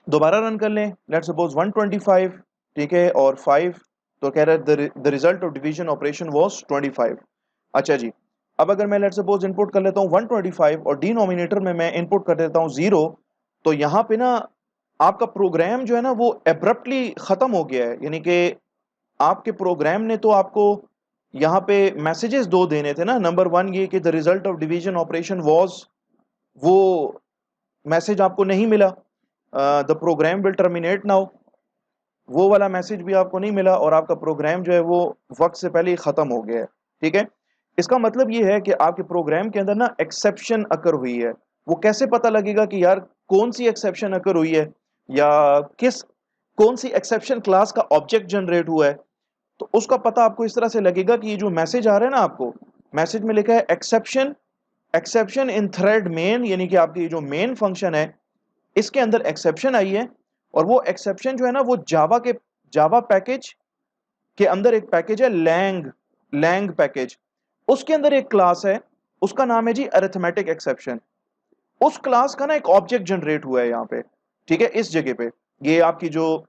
Speaker 1: दोबारा रन कर लें, लेट सपोज 125, ठीक है, और 5, तो कह रहा है the result of division operation was 25। अच्छा जी, अब अगर मैं लेट सपोज इनपुट कर लेता हूँ 125 और डिनोमिनेटर में मैं इनपुट कर देता हूँ 0, तो यहाँ पे ना आपका प्रोग्राम जो है ना वो एब्रप्टली खत्म हो गया है। यानी कि आपके प्रोग्राम ने तो आपको यहाँ पे मैसेजेस दो देने थे ना, नंबर 1 ये कि the result of division operation was, वो मैसेज आपको नहीं मिला, the program will terminate now, वो वाला मैसेज भी आपको नहीं मिला और आपका प्रोग्राम जो है वो वक्त से पहले ही खत्म हो गया है। ठीक है, इसका मतलब ये है कि आपके प्रोग्राम के अंदर ना एक्सेप्शन अकर हुई है। वो कैसे पता लगेगा कि यार कौन सी एक्सेप्शन अकर हुई है, या किस कौन सी एक्सेप्शन क्लास का ऑब्जेक्ट जनरेट हुआ है? तो उसका पता आपको इस तरह से लगेगा कि ये जो मैसेज आ रहा है ना, आपको मैसेज में लिखा है exception, exception in thread main, यानी कि आपकी जो मेन फंक्शन है इसके अंदर एक्सेप्शन आई है। और वो एक्सेप्शन जो है ना वो जावा पैकेज के अंदर एक पैकेज है लैंग, लैंग पैकेज, उसके अंदर एक क्लास है, उसका नाम है जी अरिथमेटिक एक्सेप्शन। उस क्लास का ना एक ऑब्जेक्ट जनरेट हुआ है यहाँ पे, ठीक है, इस जगह पे। ये आपकी जो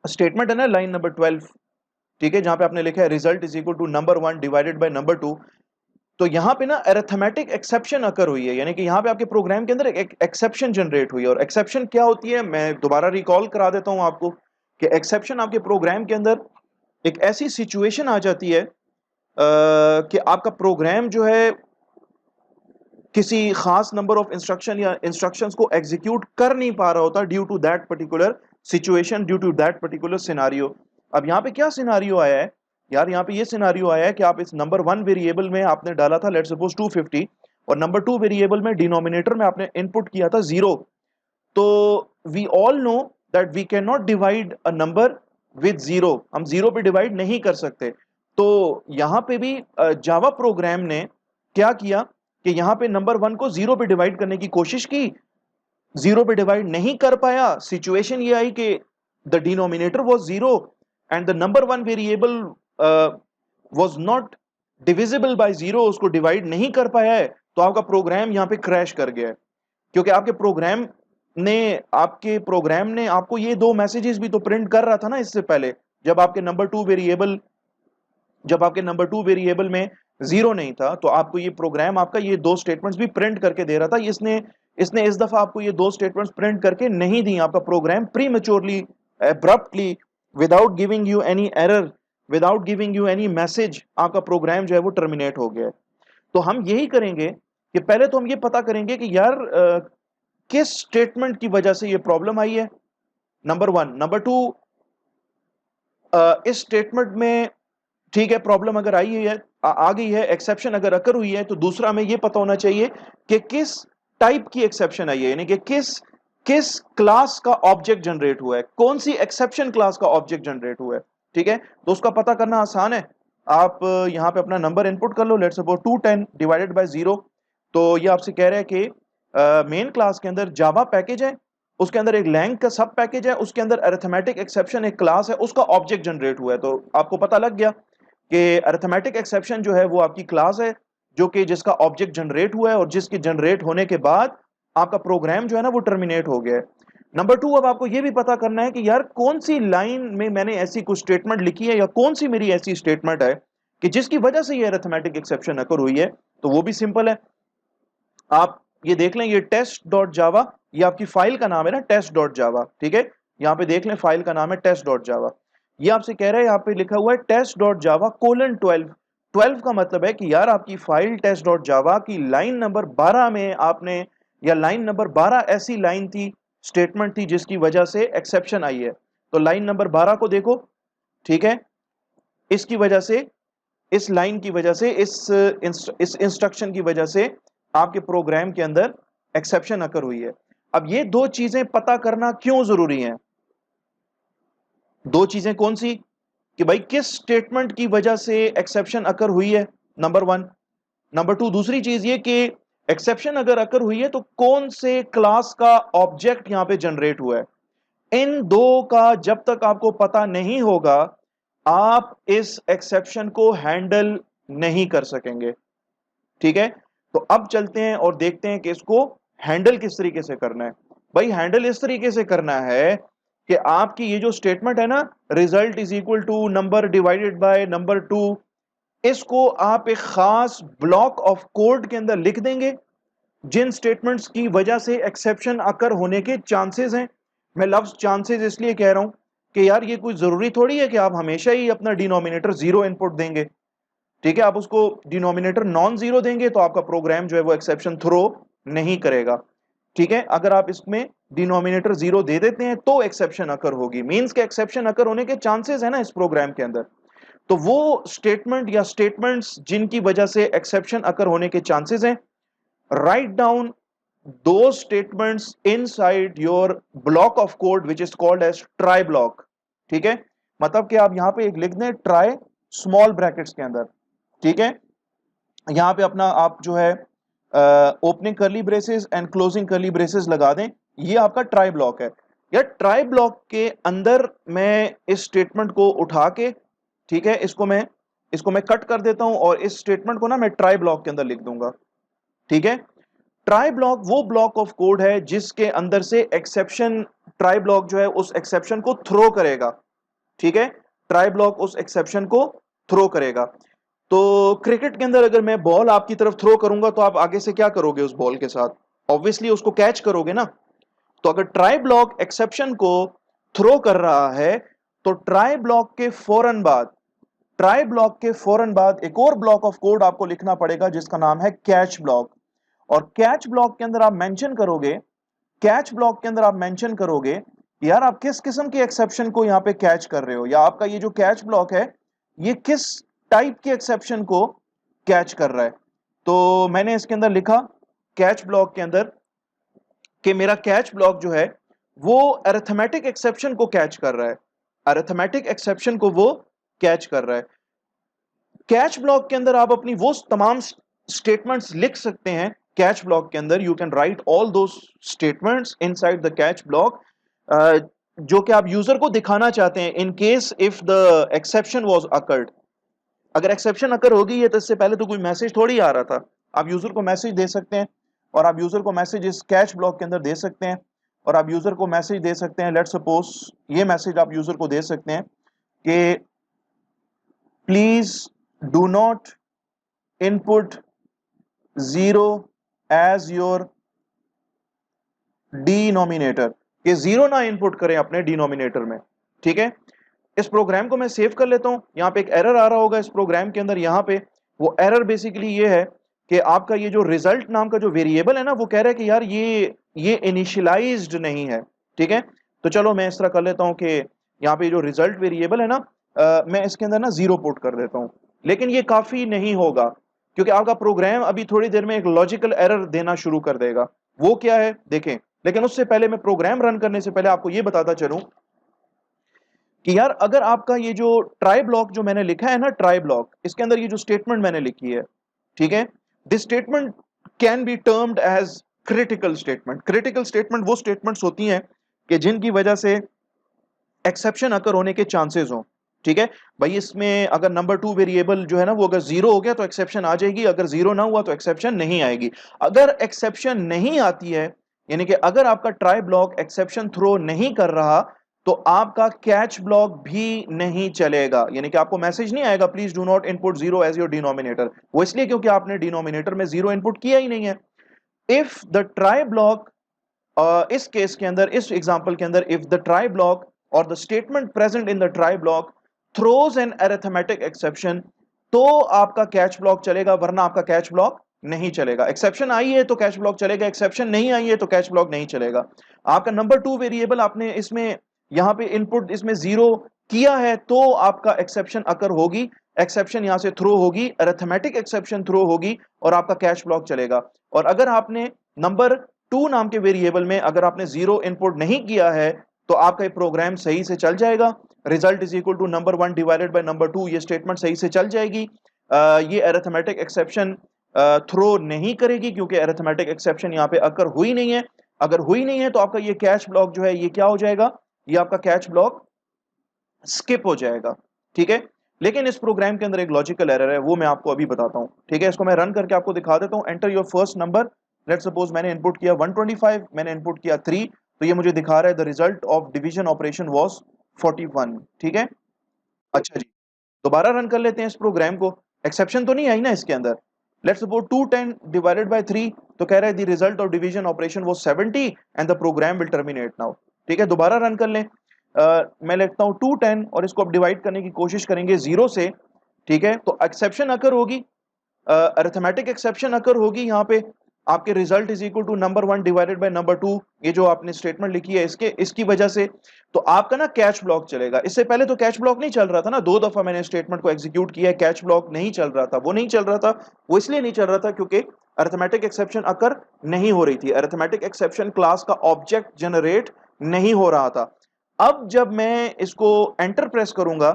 Speaker 1: स्टेटमेंट है ना लाइन नंबर 12, ठीक है, जहां पे आपने लिखा है result is equal to number 1 divided by number 2, तो यहाँ पे ना अरिथमेटिक एक्सेप्शन अकर हुई है। यानी कि यहाँ पे आपके प्रोग्राम के अंदर एक एक्सेप्शन जनरेट हुई है। और एक्सेप्शन क्या होती है, मैं दोबारा रिकॉल करा देता हूँ आपको कि एक्सेप्शन आपके प्रोग्राम के अंदर एक ऐसी सिचुएशन आ जाती है कि आपका प्रोग्राम जो है किसी खास नंबर ऑफ इंस्ट्रक्शन या इंस्ट्रक्शंस को एग्जीक्यूट कर नहीं पा रहा होता due to that particular situation, due to that particular scenario. अब यहाँ पे क्या सिनारियो आया है यार, यहाँ पे ये सिनारियो आया है कि आप इस नंबर 1 वेरिएबल में आपने डाला था लेट्स सपोज 250, और नंबर 2 वेरिएबल में डिनोमिनेटर में आपने इनपुट किया था 0। तो we all know that we can not divide a number with 0, हम 0 पे डिवाइड नहीं कर सकते। तो यहाँ पे भी जावा प्रोग्राम ने क्या किया कि यहाँ पे नंबर 1 को 0 पे डिवाइड करने की कोशिश की, 0 पे डिवाइड नहीं कर पाया। सिचुएशन ये आई कि the denominator was 0 and the number 1 variable was not divisible by 0, उसको डिवाइड नहीं कर पाया है। तो आपका प्रोग्राम यहाँ पे क्रैश कर गया है, क्योंकि आपके प्रोग्राम ने आपको ये दो मैसेजेस भी तो प्रिंट कर रहा था ना इससे पहले, जब आपके नंबर 2 वेरिएबल में 0 नहीं था, तो आपको ये प्रोग्राम आपका ये दो स्टेटमेंट्स भी प्रिंट करके दे रहा था। इसने इसने इस दफा आपको ये दो स्टेटमेंट्स प्रिंट करके नहीं दी। आपका program prematurely, abruptly, without giving you any error, without giving you any message, आपका प्रोग्राम जो है वो टर्मिनेट हो गया। तो हम यही करेंगे कि पहले तो हम ये पता करेंगे कि यार किस स्टेटमेंट की वजह से ये प्रॉब्लम आई है, नंबर 1। नंबर 2, इस स्टेटमेंट में ठीक है प्रॉब्लम अगर आई है, आ गई है, एक्सेप्शन अगर अकर हुई है, तो दूसरा हमें यह पता होना चाहिए कि किस टाइप की एक्सेप्शन आई है, यानी कि किस किस क्लास का ऑब्जेक्ट जनरेट हुआ है, कौन सी एक्सेप्शन क्लास का ऑब्जेक्ट जनरेट हुआ है। ठीक है, तो उसका पता करना आसान है। आप यहां पे अपना नंबर इनपुट कर लो, लेट्स सपोज 210 डिवाइडेड बाय 0। तो ये आपसे कह रहा है कि मेन क्लास के अंदर जावा पैकेज है, उसके अंदर एक लैंग का सब पैकेज है, उसके अंदर अरिथमेटिक एक्सेप्शन एक क्लास है, उसका ऑब्जेक्ट जनरेट हुआ है। तो आपको पता लग गया कि अरिथमेटिक एक्सेप्शन जो है वो आपकी क्लास है, जो कि जिसका ऑब्जेक्ट जनरेट हुआ है, और जिसके जनरेट होने के बाद आपका प्रोग्राम जो है ना वो टर्मिनेट हो गया है। नंबर 2, अब आपको ये भी पता करना है कि यार कौन सी लाइन में मैंने ऐसी कुछ स्टेटमेंट लिखी है, या कौन सी मेरी ऐसी स्टेटमेंट है कि जिसकी वजह से ये अरिथमेटिक एक्सेप्शन अकर हुई है। तो वो भी सिंपल है, आप ये देख लें, ये टेस्ट डॉट जावा, ये आपकी फाइल का नाम है ना, टेस्ट डॉट जावा। ठीक है, यहाँ पे देख लें फाइल का नाम है टेस्ट डॉट जावा। ये आपसे कह रहा है, यहाँ पे लिखा हुआ है टेस्ट डॉट जावा कोलन 12। 12 का मतलब है कि यार आपकी फाइल टेस्ट डॉट जावा की लाइन नंबर 12 में आपने, या लाइन नंबर 12 ऐसी लाइन थी, स्टेटमेंट थी जिसकी वजह से एक्सेप्शन आई है। तो लाइन नंबर 12 को देखो, ठीक है, इसकी वजह से, इस लाइन की वजह से, इस इंस्ट्रक्शन की वजह से आपके प्रोग्राम के अंदर एक्सेप्शन अकर हुई है। अब ये दो चीजें पता करना क्यों जरूरी है? दो चीजें कौन सी? कि भाई किस स्टेटमेंट की वजह से एक्सेप्शन अकर हुई है, नंबर 1। नंबर 2, दूसरी चीज ये कि एक्सेप्शन अगर अकर हुई है तो कौन से क्लास का ऑब्जेक्ट यहां पे जनरेट हुआ है। इन दो का जब तक आपको पता नहीं होगा, आप इस एक्सेप्शन को हैंडल नहीं कर सकेंगे। ठीक है, तो अब चलते हैं और देखते हैं कि इसको हैंडल किस तरीके से करना है। भाई हैंडल इस तरीके से करना है कि आपकी ये जो स्टेटमेंट है ना, result is equal to number divided by number 2, इसको आप एक खास ब्लॉक ऑफ कोड के अंदर लिख देंगे जिन स्टेटमेंट्स की वजह से एक्सेप्शन अकर होने के चांसेस हैं। मैं लफ्ज चांसेस इसलिए कह रहा हूं कि यार ये कोई जरूरी थोड़ी है कि आप हमेशा ही अपना डिनोमिनेटर जीरो इनपुट देंगे। ठीक है, आप उसको डिनोमिनेटर नॉन जीरो देंगे तो आपका प्रोग्राम जो है वो एक्सेप्शन थ्रो नहीं करेगा। ठीक है, अगर आप इसमें डिनोमिनेटर जीरो दे देते हैं तो एक्सेप्शन अकर होगी, मींस के एक्सेप्शन अकर होने के चांसेस है ना इस प्रोग्राम के अंदर। तो वो स्टेटमेंट या स्टेटमेंट्स जिनकी वजह से एक्सेप्शन अकर होने के चांसेस हैं, write down those statements inside your block of code which is called as try block। ठीक है, मतलब कि आप यहां पे एक लिख दें ट्राई स्मॉल ब्रैकेट्स के अंदर। ठीक है, यहां पे अपना आप जो है ओपनिंग करली ब्रेसेस एंड क्लोजिंग करली ब्रेसेस लगा दें, ये आपका ट्राई ब्लॉक है। या ट्राई ब्लॉक के अंदर मैं इस स्टेटमेंट को उठा के, ठीक है, इसको मैं कट कर देता हूं और इस स्टेटमेंट को ना मैं ट्राई ब्लॉक के अंदर लिख दूंगा। ठीक है, ट्राई ब्लॉक वो ब्लॉक ऑफ कोड है जिसके अंदर से एक्सेप्शन, ट्राई ब्लॉक जो है उस एक्सेप्शन को थ्रो करेगा। ठीक है, ट्राई ब्लॉक उस एक्सेप्शन को थ्रो करेगा। तो क्रिकेट के अंदर अगर मैं बॉल आपकी तरफ थ्रो करूंगा तो आप आगे से क्या करोगे उस बॉल के साथ? ऑब्वियसली उसको कैच करोगे ना। तो अगर ट्राई ब्लॉक एक्सेप्शन को थ्रो कर रहा है तो ट्राई ब्लॉक के फौरन बाद एक और ब्लॉक ऑफ कोड आपको लिखना पड़ेगा जिसका नाम है कैच ब्लॉक। और कैच ब्लॉक के अंदर आप मेंशन करोगे, कैच ब्लॉक के अंदर आप मेंशन करोगे यार आप किस किस्म के एक्सेप्शन को यहां पे कैच कर रहे हो, या आपका ये जो कैच ब्लॉक है ये किस टाइप के एक्सेप्शन को कैच कर रहा है। तो मैंने इसके अंदर लिखा कैच ब्लॉक के अंदर कि मेरा कैच ब्लॉक जो है वो अरिथमेटिक एक्सेप्शन को कैच कर रहा है, अरिथमेटिक एक्सेप्शन को वो कैच कर रहा है। कैच ब्लॉक के अंदर आप अपनी वो तमाम स्टेटमेंट्स लिख सकते हैं। कैच ब्लॉक के अंदर यू कैन राइट ऑल दो statements inside the catch block जो कि आप यूजर को दिखाना चाहते हैं in case if the exception was occurred. अगर एक्सेप्शन अकर होगी है तो इससे पहले तो कोई मैसेज थोड़ी आ रहा था। आप यूजर को मैसेज दे सकते हैं और आप यूजर को मैसेज इस कैच ब्लॉक के अंदर दे सकते हैं। और आप यूजर को मैसेज दे सकते हैं, लेट्स सपोज ये मैसेज आप यूजर को दे सकते हैं कि please do not input zero as your denominator, कि जीरो ना इनपुट करें अपने डिनोमिनेटर में। ठीक है, इस प्रोग्राम को मैं सेव कर लेता हूं। यहां पे एक एरर आ रहा होगा इस प्रोग्राम के अंदर, यहां पे वो एरर बेसिकली ये है कि आपका ये जो रिजल्ट नाम का जो वेरिएबल है ना वो कह रहा है कि यार ये इनिशियलाइज्ड नहीं है। ठीक है, तो चलो मैं इस तरह कर लेता हूं कि यहाँ पे जो रिजल्ट वेरिएबल है ना मैं इसके अंदर ना जीरो पुट कर देता हूं। लेकिन ये काफी नहीं होगा क्योंकि आपका प्रोग्राम अभी थोड़ी देर में एक लॉजिकल एरर देना शुरू कर देगा। वो क्या है देखें, लेकिन उससे पहले मैं प्रोग्राम रन करने से पहले आपको ये बताता चलूं कि यार अगर आपका ये जो ट्राई ब्लॉक जो मैंने लिखा है ना, ट्राई ब्लॉक, इसके अंदर ये जो स्टेटमेंट मैंने लिखी है, ठीक है, this statement can be termed as critical statement. Critical statement वो स्टेटमेंट्स होती हैं कि जिनकी वजह से एक्सेप्शन अकर होने के चांसेस हो। ठीक है भाई, इसमें अगर नंबर 2 वेरिएबल जो है ना वो अगर जीरो हो गया तो एक्सेप्शन आ जाएगी, अगर जीरो ना हुआ तो एक्सेप्शन नहीं आएगी। अगर एक्सेप्शन नहीं आती है, यानी कि अगर आपका ट्राई ब्लॉक एक्सेप्शन थ्रो नहीं कर रहा तो आपका कैच ब्लॉक भी नहीं चलेगा, यानी कि आपको मैसेज नहीं आएगा please do not input zero as your denominator. वो इसलिए क्योंकि आपने डिनोमिनेटर में जीरो इनपुट किया ही नहीं है। इफ द ट्राई ब्लॉक, इस केस के अंदर, इस एग्जांपल के अंदर, इफ द ट्राई ब्लॉक और the statement present in the try block throws an arithmetic exception, तो आपका कैच ब्लॉक चलेगा, वरना आपका कैच ब्लॉक नहीं चलेगा। एक्सेप्शन आई है तो कैच ब्लॉक चलेगा, एक्सेप्शन नहीं आई है तो कैच ब्लॉक नहीं चलेगा। आपका नंबर 2 वेरिएबल आपने इसमें यहां पे इनपुट इसमें जीरो किया है तो आपका एक्सेप्शन अकर होगी, एक्सेप्शन यहां से थ्रो होगी, अरिथमेटिक एक्सेप्शन थ्रो होगी और आपका कैच ब्लॉक चलेगा। और अगर आपने नंबर 2 नाम के वेरिएबल में अगर आपने जीरो इनपुट नहीं किया है तो आपका ये प्रोग्राम सही से चल जाएगा। Result is equal to number 1 divided by number 2, ये स्टेटमेंट सही से चल जाएगी। ये अरिथमेटिक एक्सेप्शन थ्रो नहीं करेगी क्योंकि अरिथमेटिक एक्सेप्शन यहाँ पे अकर हुई नहीं है। अगर हुई नहीं है तो आपका ये कैच ब्लॉक जो है ये क्या हो जाएगा, ये आपका कैच ब्लॉक स्किप हो जाएगा। ठीक है। लेकिन इस प्रोग्राम के अंदर एक लॉजिकल एरर है, वो मैं आपको अभी बताता हूं। ठीक है, इसको मैं रन करके आपको दिखा देता हूं। Enter your first number. Let's suppose मैंने इनपुट किया 125, मैंने इनपुट किया 3, तो ये मुझे दिखा रहा है the result of division operation was 41। ठीक है, अच्छा जी, दोबारा रन कर लेते हैं इस प्रोग्राम को। एक्सेप्शन तो नहीं आई ना इसके अंदर। लेट्स सपोज 210 डिवाइडेड बाय 3, तो कह रहा है the result of division operation was 70 and the program will terminate now. ठीक है, दोबारा रन कर लें। मैं लिखता हूं 210 और इसको अब डिवाइड करने की कोशिश करेंगे 0 से। ठीक है, तो एक्सेप्शन अकर होगी, अरिथमेटिक एक्सेप्शन अकर होगी यहाँ पे। आपके result is equal to number 1 divided by number 2, ये जो आपने स्टेटमेंट लिखी है इसकी वजह से तो आपका ना कैच ब्लॉक चलेगा। इससे पहले तो कैच ब्लॉक नहीं चल रहा था ना, 2 दफा मैंने स्टेटमेंट को एग्जीक्यूट किया, कैच ब्लॉक नहीं चल रहा था। वो नहीं चल रहा था, वो इसलिए नहीं चल रहा था क्योंकि अरिथमेटिक एक्सेप्शन अकर नहीं हो रही थी। अरिथमेटिक एक्सेप्शन क्लास का ऑब्जेक्ट जनरेट नहीं हो रहा था। अब जब मैं इसको एंटर प्रेस करूंगा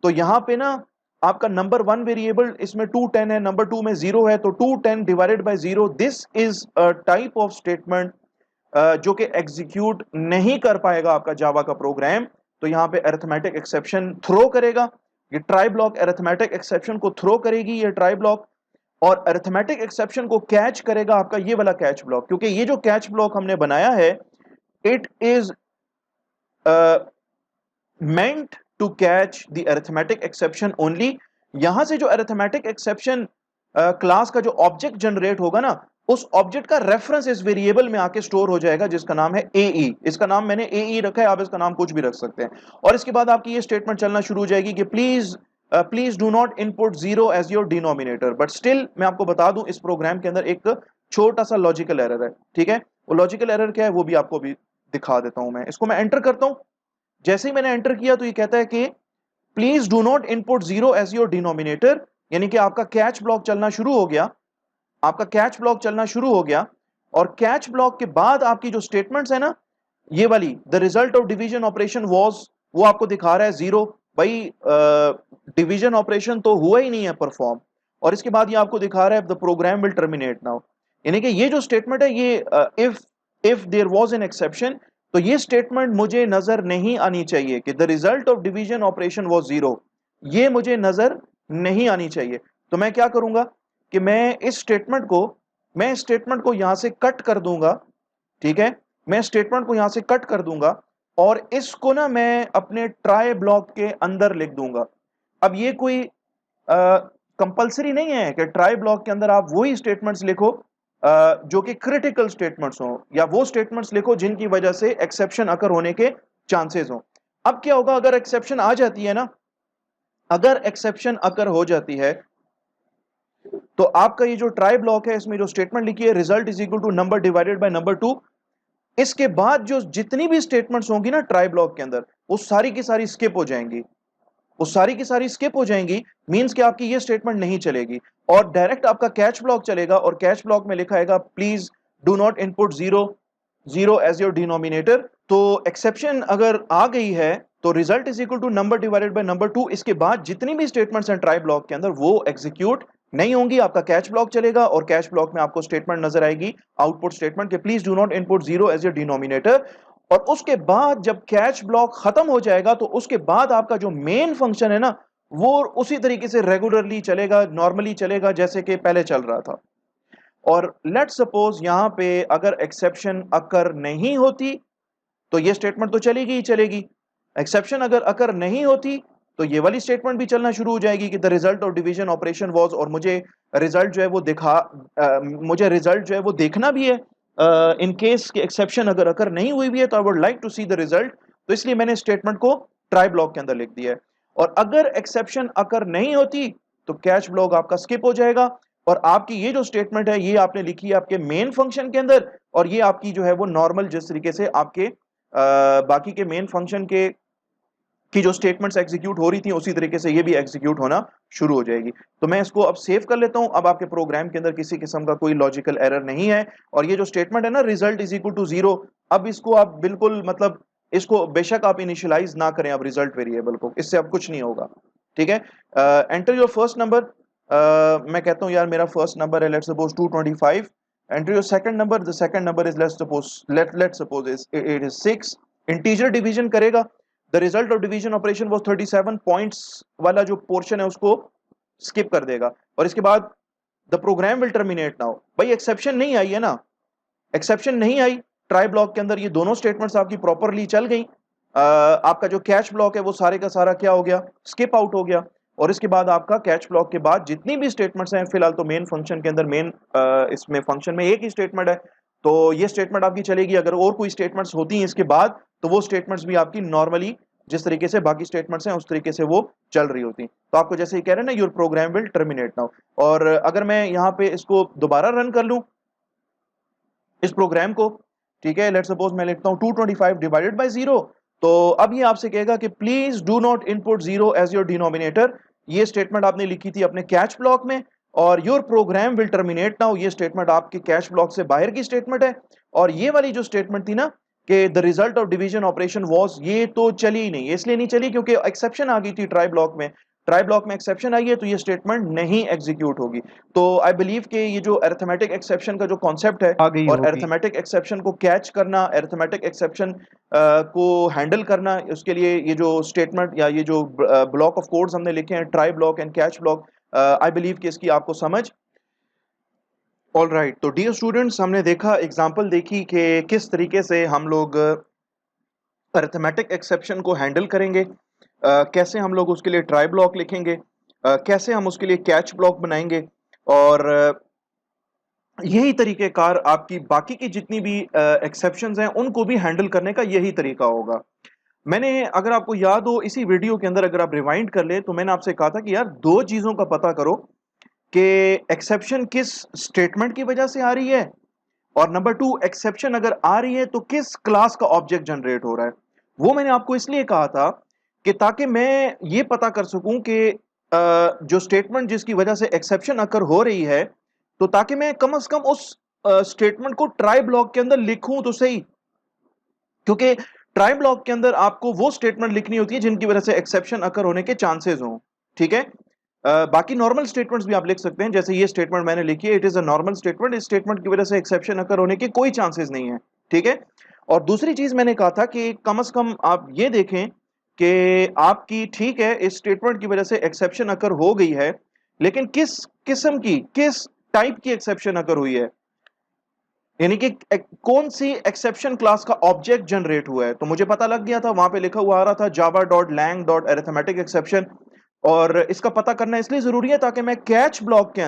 Speaker 1: तो यहां पे ना आपका नंबर 1 वेरिएबल इसमें 210 है, नंबर 2 में 0 है, तो 210 divided by 0, this is a type of statement जो कि एग्जीक्यूट नहीं कर पाएगा आपका जावा का प्रोग्राम। तो यहां पे अरिथमेटिक एक्सेप्शन थ्रो करेगा, ये ट्राई ब्लॉक अरिथमेटिक एक्सेप्शन को थ्रो करेगी ये ट्राई ब्लॉक, और अरिथमेटिक एक्सेप्शन को कैच करेगा आपका ये वाला कैच ब्लॉक। क्योंकि ये जो कैच ब्लॉक हमने बनाया है, it is meant to catch the arithmetic exception only। यहां से जो arithmetic exception क्लास का जो ऑब्जेक्ट जनरेट होगा ना, उस ऑब्जेक्ट का रेफरेंस इस वेरिएबल में आके स्टोर हो जाएगा जिसका नाम है AE। इसका नाम मैंने AE रखा है, आप इसका नाम कुछ भी रख सकते हैं। और इसके बाद आपकी ये स्टेटमेंट चलना शुरू हो जाएगी कि please do not input 0 as your denominator. But still मैं आपको बता दूं इस प्रोग्राम के अंदर एक छोटा सा लॉजिकल एरर है। ठीक है, वो लॉजिकल एरर क्या है वो भी आपको अभी दिखा देता हूं। मैं इसको मैं एंटर करता हूं। जैसे ही मैंने एंटर किया तो ये कहता है कि please do not input 0 as your denominator, यानी कि आपका कैच ब्लॉक चलना शुरू हो गया। आपका कैच ब्लॉक चलना शुरू हो गया, और कैच ब्लॉक के बाद आपकी जो स्टेटमेंट्स है ना, ये वाली the result of division operation was, वो आपको दिखा रहा है 0। भाई डिवीजन ऑपरेशन तो हुआ ही नहीं है परफॉर्म। और इसके बाद ये आपको दिखा रहा है the program will terminate now. यानी कि ये जो स्टेटमेंट है ये if there was an exception, तो ये स्टेटमेंट मुझे नजर नहीं आनी चाहिए कि the result of division operation was 0। ये मुझे नजर नहीं आनी चाहिए। तो मैं क्या करूंगा कि मैं इस स्टेटमेंट को यहां से कट कर दूंगा। ठीक है, मैं स्टेटमेंट को यहां से कट कर दूंगा और इसको ना मैं अपने ट्राई ब्लॉक के अंदर लिख दूंगा। अब ये कोई कंपलसरी नहीं है कि ट्राई ब्लॉक के अंदर आप वही स्टेटमेंट्स लिखो जो कि क्रिटिकल स्टेटमेंट्स हो, या वो स्टेटमेंट्स लिखो जिनकी वजह से एक्सेप्शन अकर होने के चांसेस हो। अब क्या होगा अगर एक्सेप्शन आ जाती है ना, अगर एक्सेप्शन अकर हो जाती है तो आपका ये जो ट्राई ब्लॉक है इसमें जो स्टेटमेंट लिखी है result is equal to number divided by number 2, इसके बाद जो जितनी भी स्टेटमेंट्स होंगी ना ट्राई ब्लॉक के अंदर, वो सारी की सारी स्किप हो जाएंगी। वो सारी की सारी स्किप हो जाएंगी, मींस कि आपकी ये स्टेटमेंट नहीं चलेगी और डायरेक्ट आपका कैच ब्लॉक चलेगा। और कैच ब्लॉक में लिखा आएगा please do not input 0 as your denominator. तो एक्सेप्शन अगर आ गई है तो result is equal to number divided by number 2, इसके बाद जितनी भी स्टेटमेंट्स हैं ट्राई ब्लॉक के अंदर वो एग्जीक्यूट नहीं होंगी, आपका कैच ब्लॉक चलेगा। और कैच ब्लॉक में आपको स्टेटमेंट नजर आएगी, आउटपुट स्टेटमेंट के please do not input 0 as your denominator. और उसके बाद जब कैच ब्लॉक खत्म हो जाएगा तो उसके बाद आपका जो मेन फंक्शन है ना, वो उसी तरीके से रेगुलरली चलेगा, नॉर्मली चलेगा जैसे कि पहले चल रहा था। और लेट्स सपोज यहां पे अगर एक्सेप्शन अकर नहीं होती तो ये स्टेटमेंट तो चलेगी ही चलेगी। एक्सेप्शन अगर अकर नहीं होती तो ये वाली स्टेटमेंट भी चलना शुरू हो जाएगी कि the result of division operation was, और मुझे रिजल्ट जो है वो मुझे रिजल्ट जो है वो देखना भी है इन केस कि एक्सेप्शन अगर अकर नहीं हुई भी है तो I would like to see the result. तो इसलिए मैंने स्टेटमेंट को ट्राई ब्लॉक के अंदर लिख दिया है। और अगर एक्सेप्शन अकर नहीं होती तो कैच ब्लॉक आपका स्किप हो जाएगा, और आपकी ये जो स्टेटमेंट है ये आपने लिखी है आपके मेन फंक्शन के अंदर, और ये आपकी जो है वो नॉर्मल जिस तरीके से आपके बाकी के मेन फंक्शन के की जो स्टेटमेंट्स एग्जीक्यूट हो रही थी उसी तरीके से ये भी एग्जीक्यूट होना शुरू हो जाएगी। तो मैं इसको अब सेव कर लेता हूं। अब आपके प्रोग्राम के अंदर किसी किस्म का कोई लॉजिकल एरर नहीं है। और ये जो स्टेटमेंट है ना रिजल्ट इज इक्वल टू 0, अब इसको आप बिल्कुल मतलब इसको बेशक आप इनिशियलाइज ना करें अब रिजल्ट वेरिएबल को, इससे अब कुछ नहीं होगा। ठीक है, एंटर योर फर्स्ट नंबर। मैं कहता हूं यार मेरा फर्स्ट नंबर है let's suppose 225। Enter your second number, the second number is let's suppose it is 6। Integer division करेगा, the result of division operation was 37 points वाला जो पोर्शन है उसको स्किप कर देगा और इसके बाद the program will terminate now. भाई एक्सेप्शन नहीं आई है ना, एक्सेप्शन नहीं आई ट्राई ब्लॉक के अंदर, ये दोनों स्टेटमेंट्स आपकी प्रॉपरली चल गई। आपका जो कैच ब्लॉक है वो सारे का सारा क्या हो गया, स्किप आउट हो गया। और इसके बाद आपका कैच ब्लॉक के बाद जितनी भी स्टेटमेंट्स हैं, फिलहाल तो मेन फंक्शन के अंदर मेन इसमें फंक्शन में एक ही स्टेटमेंट है, तो ये स्टेटमेंट आपकी चलेगी। अगर और कोई स्टेटमेंट्स होती हैं इसके बाद तो वो स्टेटमेंट्स भी आपकी नॉर्मली जिस तरीके से बाकी स्टेटमेंट्स हैं उस तरीके से वो चल रही होती। तो आपको जैसे ही कह रहे हैं ना, your program will terminate now. और अगर मैं यहाँ पे इसको दोबारा रन कर लूं इस प्रोग्राम को, ठीक है, लेट्स सपोज मैं लिखता हूं 225 डिवाइडेड बाय 0, तो अब ये आपसे कहेगा कि please do not input 0 as your denominator. ये स्टेटमेंट आपने लिखी थी अपने कैच ब्लॉक में, और your program will terminate now, ये स्टेटमेंट आपके कैश ब्लॉक से बाहर की स्टेटमेंट है। और ये वाली जो स्टेटमेंट थी ना कि the result of division operation was, ये तो चली ही नहीं। इसलिए नहीं चली क्योंकि एक्सेप्शन आ गई थी ट्राई ब्लॉक में, ट्राई ब्लॉक में एक्सेप्शन आई है तो ये स्टेटमेंट नहीं एग्जीक्यूट होगी। तो आई बिलीव कि ये जो अरिथमेटिक एक्सेप्शन का जो कॉन्सेप्ट है
Speaker 2: आ गई
Speaker 1: और
Speaker 2: होगी।
Speaker 1: अरिथमेटिक एक्सेप्शन को कैच करना, अरिथमेटिक एक्सेप्शन को हैंडल करना, उसके लिए ये जो स्टेटमेंट या ये जो ब्लॉक ऑफ कोड्स हमने लिखे हैं, try block and catch block, I believe कि इसकी आपको समझ। ऑल राइट, तो डियर स्टूडेंट्स, हमने देखा एग्जांपल देखी कि किस तरीके से हम लोग अरिथमेटिक एक्सेप्शन को हैंडल करेंगे, कैसे हम लोग उसके लिए ट्राई ब्लॉक लिखेंगे, कैसे हम उसके लिए कैच ब्लॉक बनाएंगे, और यही तरीक़ेकार आपकी बाकी की जितनी भी एक्सेप्शंस हैं उनको भी हैंडल करने का यही तरीका होगा। मैंने, अगर आपको याद हो, इसी वीडियो के अंदर अगर आप रिवाइंड कर ले तो मैंने आपसे कहा था कि यार दो चीज़ों का पता करो कि एक्सेप्शन किस स्टेटमेंट की वजह से आ रही है, और नंबर 2, एक्सेप्शन अगर आ रही है तो किस क्लास का ऑब्जेक्ट जनरेट हो रहा है। वो मैंने आपको इसलिए कहा था कि ताकि मैं ये पता कर सकूं कि जो स्टेटमेंट जिसकी वजह से एक्सेप्शन अकर हो रही है, तो ताकि मैं कम से कम उस स्टेटमेंट को ट्राई ब्लॉक के अंदर लिखूं तो सही, क्योंकि ट्राई ब्लॉक के अंदर आपको वो स्टेटमेंट लिखनी होती है जिनकी वजह से एक्सेप्शन अकर होने के चांसेस हों, ठीक है। बाकी नॉर्मल स्टेटमेंट्स भी आप लिख सकते हैं, जैसे ये स्टेटमेंट मैंने लिखी है, it is a normal statement, इस स्टेटमेंट की वजह से एक्सेप्शन अकर होने के कोई चांसेस नहीं है, ठीक है। और दूसरी चीज मैंने कहा था कि कम से कम आप ये देखें कि आपकी, ठीक है, इस स्टेटमेंट की वजह से एक्सेप्शन अकर हो गई है, लेकिन किस किस्म की, किस टाइप की एक्सेप्शन अकर हुई है, यानी कि कौन सी एक्सेप्शन क्लास का ऑब्जेक्ट जनरेट हुआ है। तो मुझे पता लग गया था, वहां पे लिखा हुआ आ रहा था java.lang.arithmetic exception, और इसका पता करना इसलिए जरूरी है ताकि मैं कैच ब्लॉक के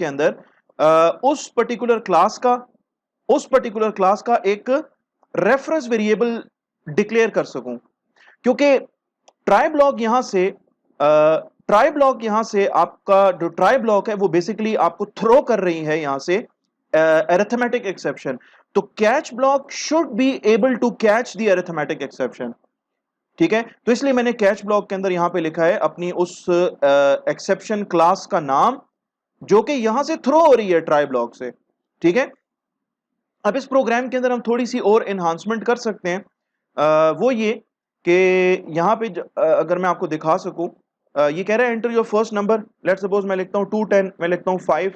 Speaker 1: अंदर, उस पर्टिकुलर क्लास का एक रेफरेंस वेरिएबल डिक्लेयर कर सकूं। क्योंकि ट्राई ब्लॉक यहां से आपका जो ट्राई ब्लॉक है वो बेसिकली आपको थ्रो कर रही है यहां से अरिथमेटिक एक्सेप्शन। तो catch block should be able to catch the arithmetic exception, ठीक है। तो इसलिए मैंने कैच ब्लॉक के अंदर यहां पे लिखा है अपनी उस एक्सेप्शन क्लास का नाम जो कि यहां से थ्रो हो रही है ट्राई ब्लॉक से, ठीक है। अब इस प्रोग्राम के अंदर हम थोड़ी सी और एनहांसमेंट कर सकते हैं, वो ये कि यहां पे अगर मैं आपको दिखा सकूं, ये कह रहा है enter your first number, let's suppose मैं लिखता हूं 210, मैं लिखता हूं 5,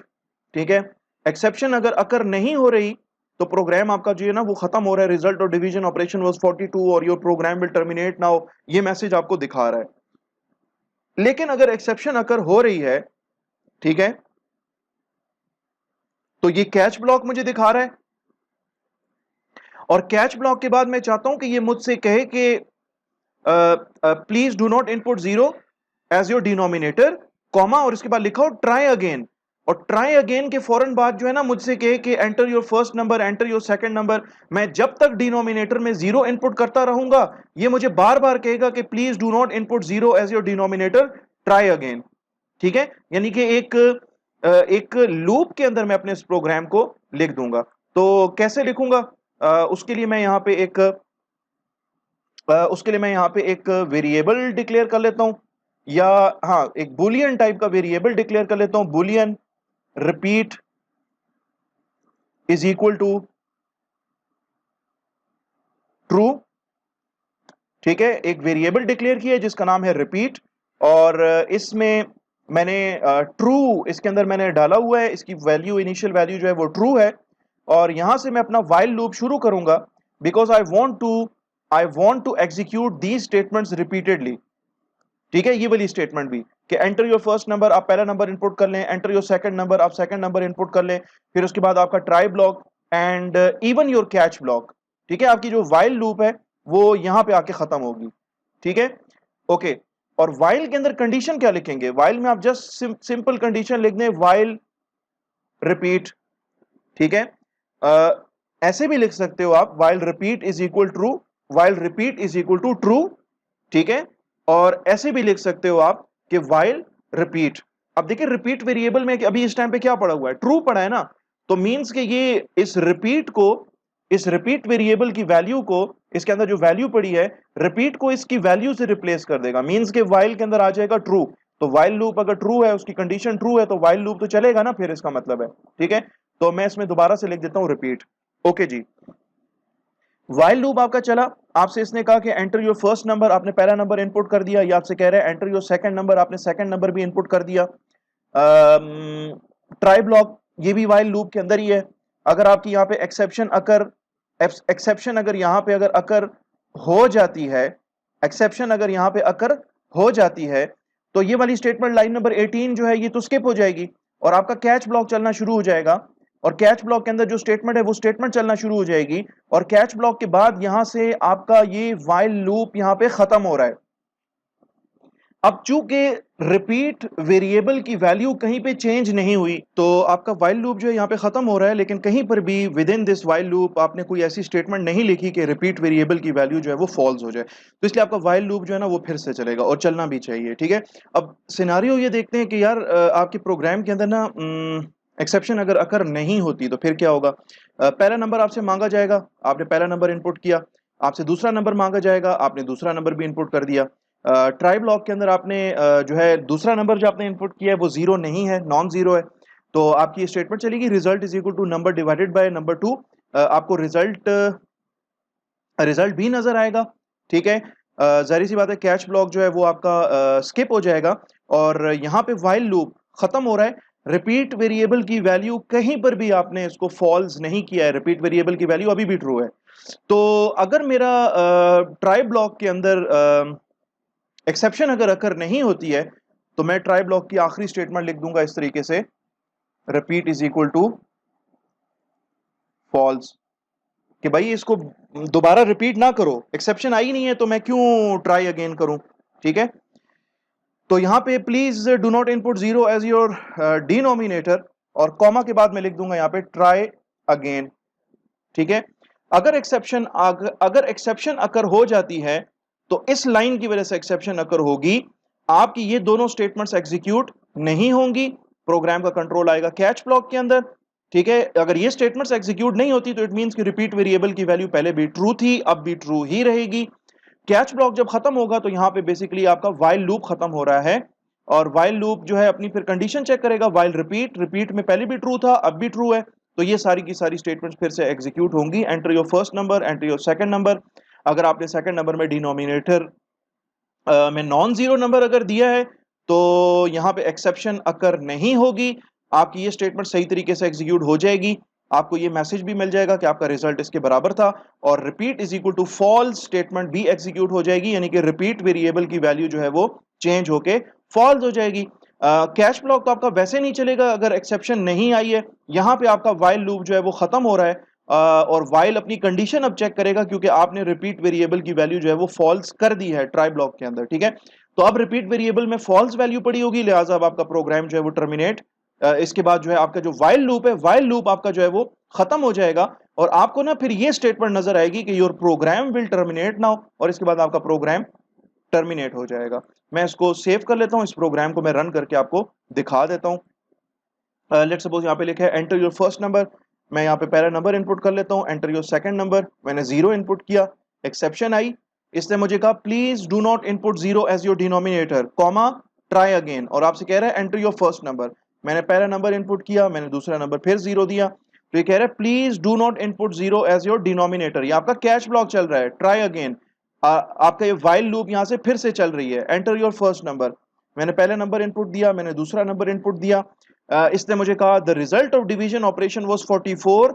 Speaker 1: ठीक है। एक्सेप्शन अगर अकर नहीं हो रही तो प्रोग्राम आपका जो है ना वो खत्म हो रहा है, result of division operation was 42 और your program will terminate now, ये मैसेज आपको दिखा रहा है। लेकिन अगर एक्सेप्शन अकर हो रही है, ठीक है, तो ये कैच ब्लॉक मुझे दिखा रहा है, और कैच ब्लॉक के बाद मैं चाहता हूं कि ये मुझसे कहे कि please do not input 0 as your denominator, comma, और इसके बाद लिखा हो ट्राई अगेन, और ट्राई अगेन के फौरन बाद जो है ना मुझसे कहे कि enter your first number, enter your second number. मैं जब तक डिनोमिनेटर में 0 इनपुट करता रहूंगा ये मुझे बार बार कहेगा कि please do not input 0 as your denominator, try again, ठीक है। यानी कि एक लूप के अंदर मैं अपने इस प्रोग्राम को लिख दूंगा। तो कैसे लिखूंगा, उसके लिए मैं यहाँ पे एक वेरिएबल डिक्लेयर कर लेता हूं, या हाँ, एक बुलियन टाइप का वेरिएबल डिक्लेयर कर लेता हूं, boolean repeat is equal to true, ठीक है। एक वेरिएबल डिक्लेयर किया है जिसका नाम है रिपीट, और इसमें मैंने ट्रू इसके अंदर मैंने डाला हुआ है, इसकी वैल्यू, इनिशियल वैल्यू जो है वो ट्रू है, और यहां से मैं अपना व्हाइल लूप शुरू करूंगा because I want to I want to execute the statements repeatedly. ठीक है, ये वाली स्टेटमेंट भी कि एंटर योर फर्स्ट नंबर, आप पहला नंबर इनपुट कर लें, एंटर योर सेकंड नंबर, आप सेकंड नंबर इनपुट कर लें, फिर उसके बाद आपका try block and even your catch block. ठीक है, आपकी जो वाइल लूप है वो यहां पे आके खत्म होगी। ठीक है, ओके। और वाइल के अंदर कंडीशन क्या लिखेंगे? वाइल में आप जस्ट सिंपल कंडीशन लिख दें, वाइल रिपीट। ठीक है, ऐसे भी लिख सकते हो आप, while repeat is equal true, while repeat is equal to true. ठीक है, और ऐसे भी लिख सकते हो आप कि वाइल रिपीट। अब देखिए रिपीट वेरिएबल में अभी इस टाइम पे क्या पड़ा हुआ है? ट्रू पड़ा है ना, तो मींस कि ये इस रिपीट को, इस रिपीट वेरिएबल की वैल्यू को, इसके अंदर जो वैल्यू पड़ी है रिपीट को इसकी वैल्यू से रिप्लेस कर देगा। मींस के वाइल के अंदर आ जाएगा ट्रू। तो वाइल लूप अगर ट्रू है, उसकी कंडीशन ट्रू है, तो वाइल लूप तो चलेगा ना, फिर इसका मतलब है। ठीक है, तो मैं इसमें दोबारा से लिख देता हूं रिपीट। ओके जी, वाइल लूप आपका चला, आपसे इसने कहा कि एंटर योर फर्स्ट नंबर, आपने पहला नंबर इनपुट कर दिया। ये आपसे कह रहा है एंटर योर सेकंड नंबर, आपने सेकंड नंबर भी इनपुट कर दिया। ट्राई ब्लॉक ये भी वाइल लूप के अंदर ही है। अगर आपकी यहाँ पे एक्सेप्शन अकर, एक्सेप्शन अगर यहाँ पे अगर अकर हो जाती है, एक्सेप्शन अगर यहाँ पे अकर हो जाती है, तो ये वाली स्टेटमेंट लाइन नंबर 18 जो है ये तो स्किप हो जाएगी और आपका कैच ब्लॉक चलना शुरू हो जाएगा। और कैच ब्लॉक के अंदर जो स्टेटमेंट है वो स्टेटमेंट चलना शुरू हो जाएगी। और कैच ब्लॉक के बाद यहां से आपका ये वाइल लूप यहां पे खत्म हो रहा है। अब चूंकि रिपीट वेरिएबल की वैल्यू कहीं पे चेंज नहीं हुई, तो आपका वाइल लूप जो है यहाँ पे खत्म हो रहा है। लेकिन कहीं पर भी with in this while loop आपने कोई ऐसी स्टेटमेंट नहीं लिखी कि रिपीट वेरिएबल की वैल्यू जो है वो फॉल्स हो जाए, तो इसलिए आपका वाइल लूप जो है ना वो फिर से चलेगा और चलना भी चाहिए। ठीक है, अब सिनारियो ये देखते हैं कि यार आपके प्रोग्राम के अंदर ना एक्सेप्शन अगर अकर नहीं होती तो फिर क्या होगा? पहला नंबर आपसे मांगा जाएगा, आपने पहला नंबर इनपुट किया। आपसे दूसरा नंबर मांगा जाएगा, आपने दूसरा नंबर भी इनपुट कर दिया। ट्राई ब्लॉक के अंदर आपने जो है दूसरा नंबर जो आपने इनपुट किया है वो जीरो नहीं है, नॉन जीरो है। तो आपकी स्टेटमेंट चलेगी result is equal to number divided by number 2। आपको रिजल्ट रिजल्ट भी नजर आएगा। ठीक है, जाहिर सी बात है कैच ब्लॉक जो है वो आपका स्किप हो जाएगा और यहाँ पे वाइल लूप खत्म हो रहा है। रिपीट वेरिएबल की वैल्यू कहीं पर भी आपने इसको फॉल्स नहीं किया है, रिपीट वेरिएबल की वैल्यू अभी भी ट्रू है। तो अगर मेरा ट्राई ब्लॉक के अंदर एक्सेप्शन अगर अकर नहीं होती है, तो मैं ट्राई ब्लॉक की आखिरी स्टेटमेंट लिख दूंगा इस तरीके से, repeat is equal to false, कि भाई इसको दोबारा रिपीट ना करो, एक्सेप्शन आई नहीं है तो मैं क्यों ट्राई अगेन करूं। ठीक है, तो यहां पे please do not input zero as your denominator, और कॉमा के बाद मैं लिख दूंगा यहां पे ट्राई अगेन। ठीक है, अगर एक्सेप्शन अकर हो जाती है तो इस लाइन की वजह से एक्सेप्शन अकर होगी, आपकी ये दोनों स्टेटमेंट्स एग्जीक्यूट नहीं होंगी, प्रोग्राम का कंट्रोल आएगा कैच ब्लॉक के अंदर। ठीक है, अगर ये स्टेटमेंट्स एग्जीक्यूट नहीं होती तो इट मींस कि रिपीट वेरिएबल की वैल्यू पहले भी ट्रू थी, अब भी ट्रू ही रहेगी। कैच ब्लॉक जब खत्म होगा तो यहां पे बेसिकली आपका वाइल लूप खत्म हो रहा है, और वाइल लूप जो है अपनी फिर कंडीशन चेक करेगा, वाइल रिपीट, रिपीट में पहले भी ट्रू था अब भी ट्रू है, तो ये सारी की सारी स्टेटमेंट्स फिर से एग्जीक्यूट होंगी। Enter your first number, enter your second number. अगर आपने सेकंड नंबर में डिनोमिनेटर में नॉन जीरो नंबर अगर दिया है तो यहाँ पे एक्सेप्शन अकर नहीं होगी, आपकी ये स्टेटमेंट सही तरीके से एग्जीक्यूट हो जाएगी। आपको ये मैसेज भी मिल जाएगा कि आपका रिजल्ट इसके बराबर था, और repeat is equal to false statement भी एग्जीक्यूट हो जाएगी, यानी कि रिपीट वेरिएबल की वैल्यू जो है वो चेंज होके फॉल्स हो जाएगी। कैश ब्लॉक तो आपका वैसे नहीं चलेगा अगर एक्सेप्शन नहीं आई है। यहाँ पे आपका वाइल लूप जो है वो खत्म हो रहा है, और वाइल अपनी कंडीशन अब चेक करेगा क्योंकि आपने रिपीट वेरिएबल की वैल्यू जो है वो फॉल्स कर दी है ट्राई ब्लॉक के अंदर। ठीक है, तो अब रिपीट वेरिएबल में फॉल्स वैल्यू पड़ी होगी, लिहाजा अब आपका प्रोग्राम जो है वो टर्मिनेट, इसके बाद जो है आपका जो वाइल लूप है, वाइल लूप आपका जो है वो खत्म हो जाएगा, और आपको ना फिर ये स्टेटमेंट नजर आएगी कि your program will terminate now, और इसके बाद आपका प्रोग्राम टर्मिनेट हो जाएगा। मैं इसको सेव कर लेता हूं, इस प्रोग्राम को मैं रन करके आपको दिखा देता हूं। लेट्स सपोज यहाँ पे लिखा है एंटर योर फर्स्ट नंबर, मैं यहाँ पे पहला नंबर इनपुट कर लेता हूँ। एंटर योर सेकंड नंबर, मैंने जीरो इनपुट किया, एक्सेप्शन आई, इसने मुझे कहा please do not input zero as your denominator, comma try again, और आपसे कह रहा है एंटर योर फर्स्ट नंबर। मैंने पहला नंबर इनपुट किया, मैंने दूसरा नंबर फिर जीरो दिया, तो ये कह रहा है please do not input zero as your denominator, ये आपका कैच ब्लॉक चल रहा है, ट्राई अगेन। आपका ये वाइल लूप यहां से फिर से चल रही है, एंटर योर फर्स्ट नंबर, मैंने पहला नंबर इनपुट दिया, मैंने दूसरा नंबर इनपुट दिया, इसने मुझे कहा the result of division operation was 44,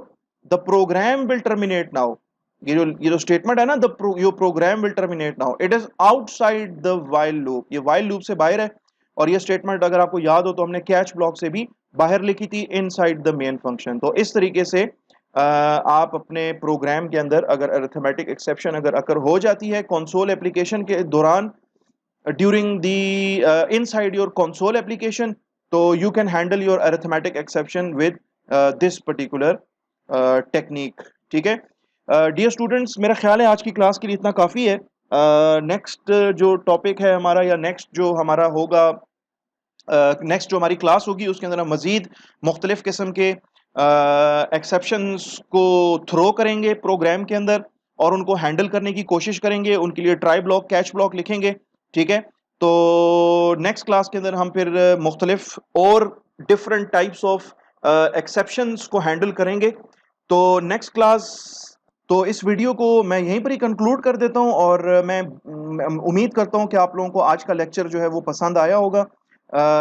Speaker 1: the program will terminate now. ये जो स्टेटमेंट है ना, your program will terminate now, it is outside the while loop, ये वाइल लूप से बाहर है। और ये स्टेटमेंट अगर आपको याद हो तो हमने कैच ब्लॉक से भी बाहर लिखी थी, इनसाइड द मेन फंक्शन। तो इस तरीके से आप अपने प्रोग्राम के अंदर अगर अरिथमेटिक एक्सेप्शन अगर अकर हो जाती है कंसोल एप्लीकेशन के दौरान, during the inside your console application, so you can handle your arithmetic exception with this particular technique। ठीक है डियर स्टूडेंट्स, मेरा ख्याल है आज की क्लास के लिए इतना काफ़ी है। नेक्स्ट जो टॉपिक है हमारा, या नेक्स्ट जो हमारा होगा, नेक्स्ट जो हमारी क्लास होगी उसके अंदर हम मज़ीद मुख्तलिफ़ किस्म के एक्सेप्शंस को थ्रो करेंगे प्रोग्राम के अंदर और उनको हैंडल करने की कोशिश करेंगे, उनके लिए ट्राई ब्लॉक कैच ब्लॉक लिखेंगे। ठीक है, तो नेक्स्ट क्लास के अंदर हम फिर मुख्तलिफ और डिफरेंट टाइप्स ऑफ एक्सेप्शंस को हैंडल करेंगे। तो नेक्स्ट क्लास, तो इस वीडियो को मैं यहीं पर ही कंक्लूड कर देता हूं, और मैं उम्मीद करता हूं कि आप लोगों को आज का लेक्चर जो है वो पसंद आया होगा,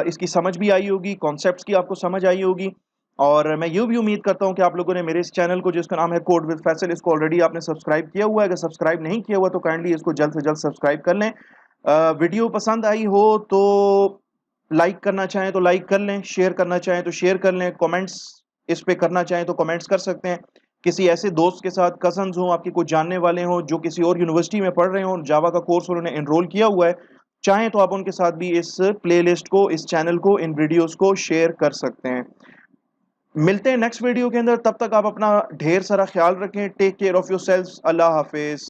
Speaker 1: इसकी समझ भी आई होगी, कॉन्सेप्ट्स की आपको समझ आई होगी। और मैं ये भी उम्मीद करता हूं कि आप लोगों ने मेरे इस चैनल को, जिसका नाम है कोड विद फैसल, इसको ऑलरेडी आपने सब्सक्राइब किया हुआ है। अगर सब्सक्राइब नहीं किया हुआ तो काइंडली इसको जल्द से जल्द सब्सक्राइब कर लें। वीडियो पसंद आई हो तो लाइक करना चाहें तो लाइक कर लें, शेयर करना चाहें तो शेयर कर लें, कमेंट्स इस पे करना चाहें तो कमेंट्स कर सकते हैं। किसी ऐसे दोस्त के साथ, कजन्स हों, आपके कुछ जानने वाले हों जो किसी और यूनिवर्सिटी में पढ़ रहे हों, जावा का कोर्स उन्होंने एनरोल किया हुआ है, चाहें तो आप उनके साथ भी इस प्लेलिस्ट को, इस चैनल को, इन वीडियोस को शेयर कर सकते हैं। मिलते हैं नेक्स्ट वीडियो के अंदर, तब तक आप अपना ढेर सारा ख्याल रखें। Take care of yourself. अल्लाह हाफिज।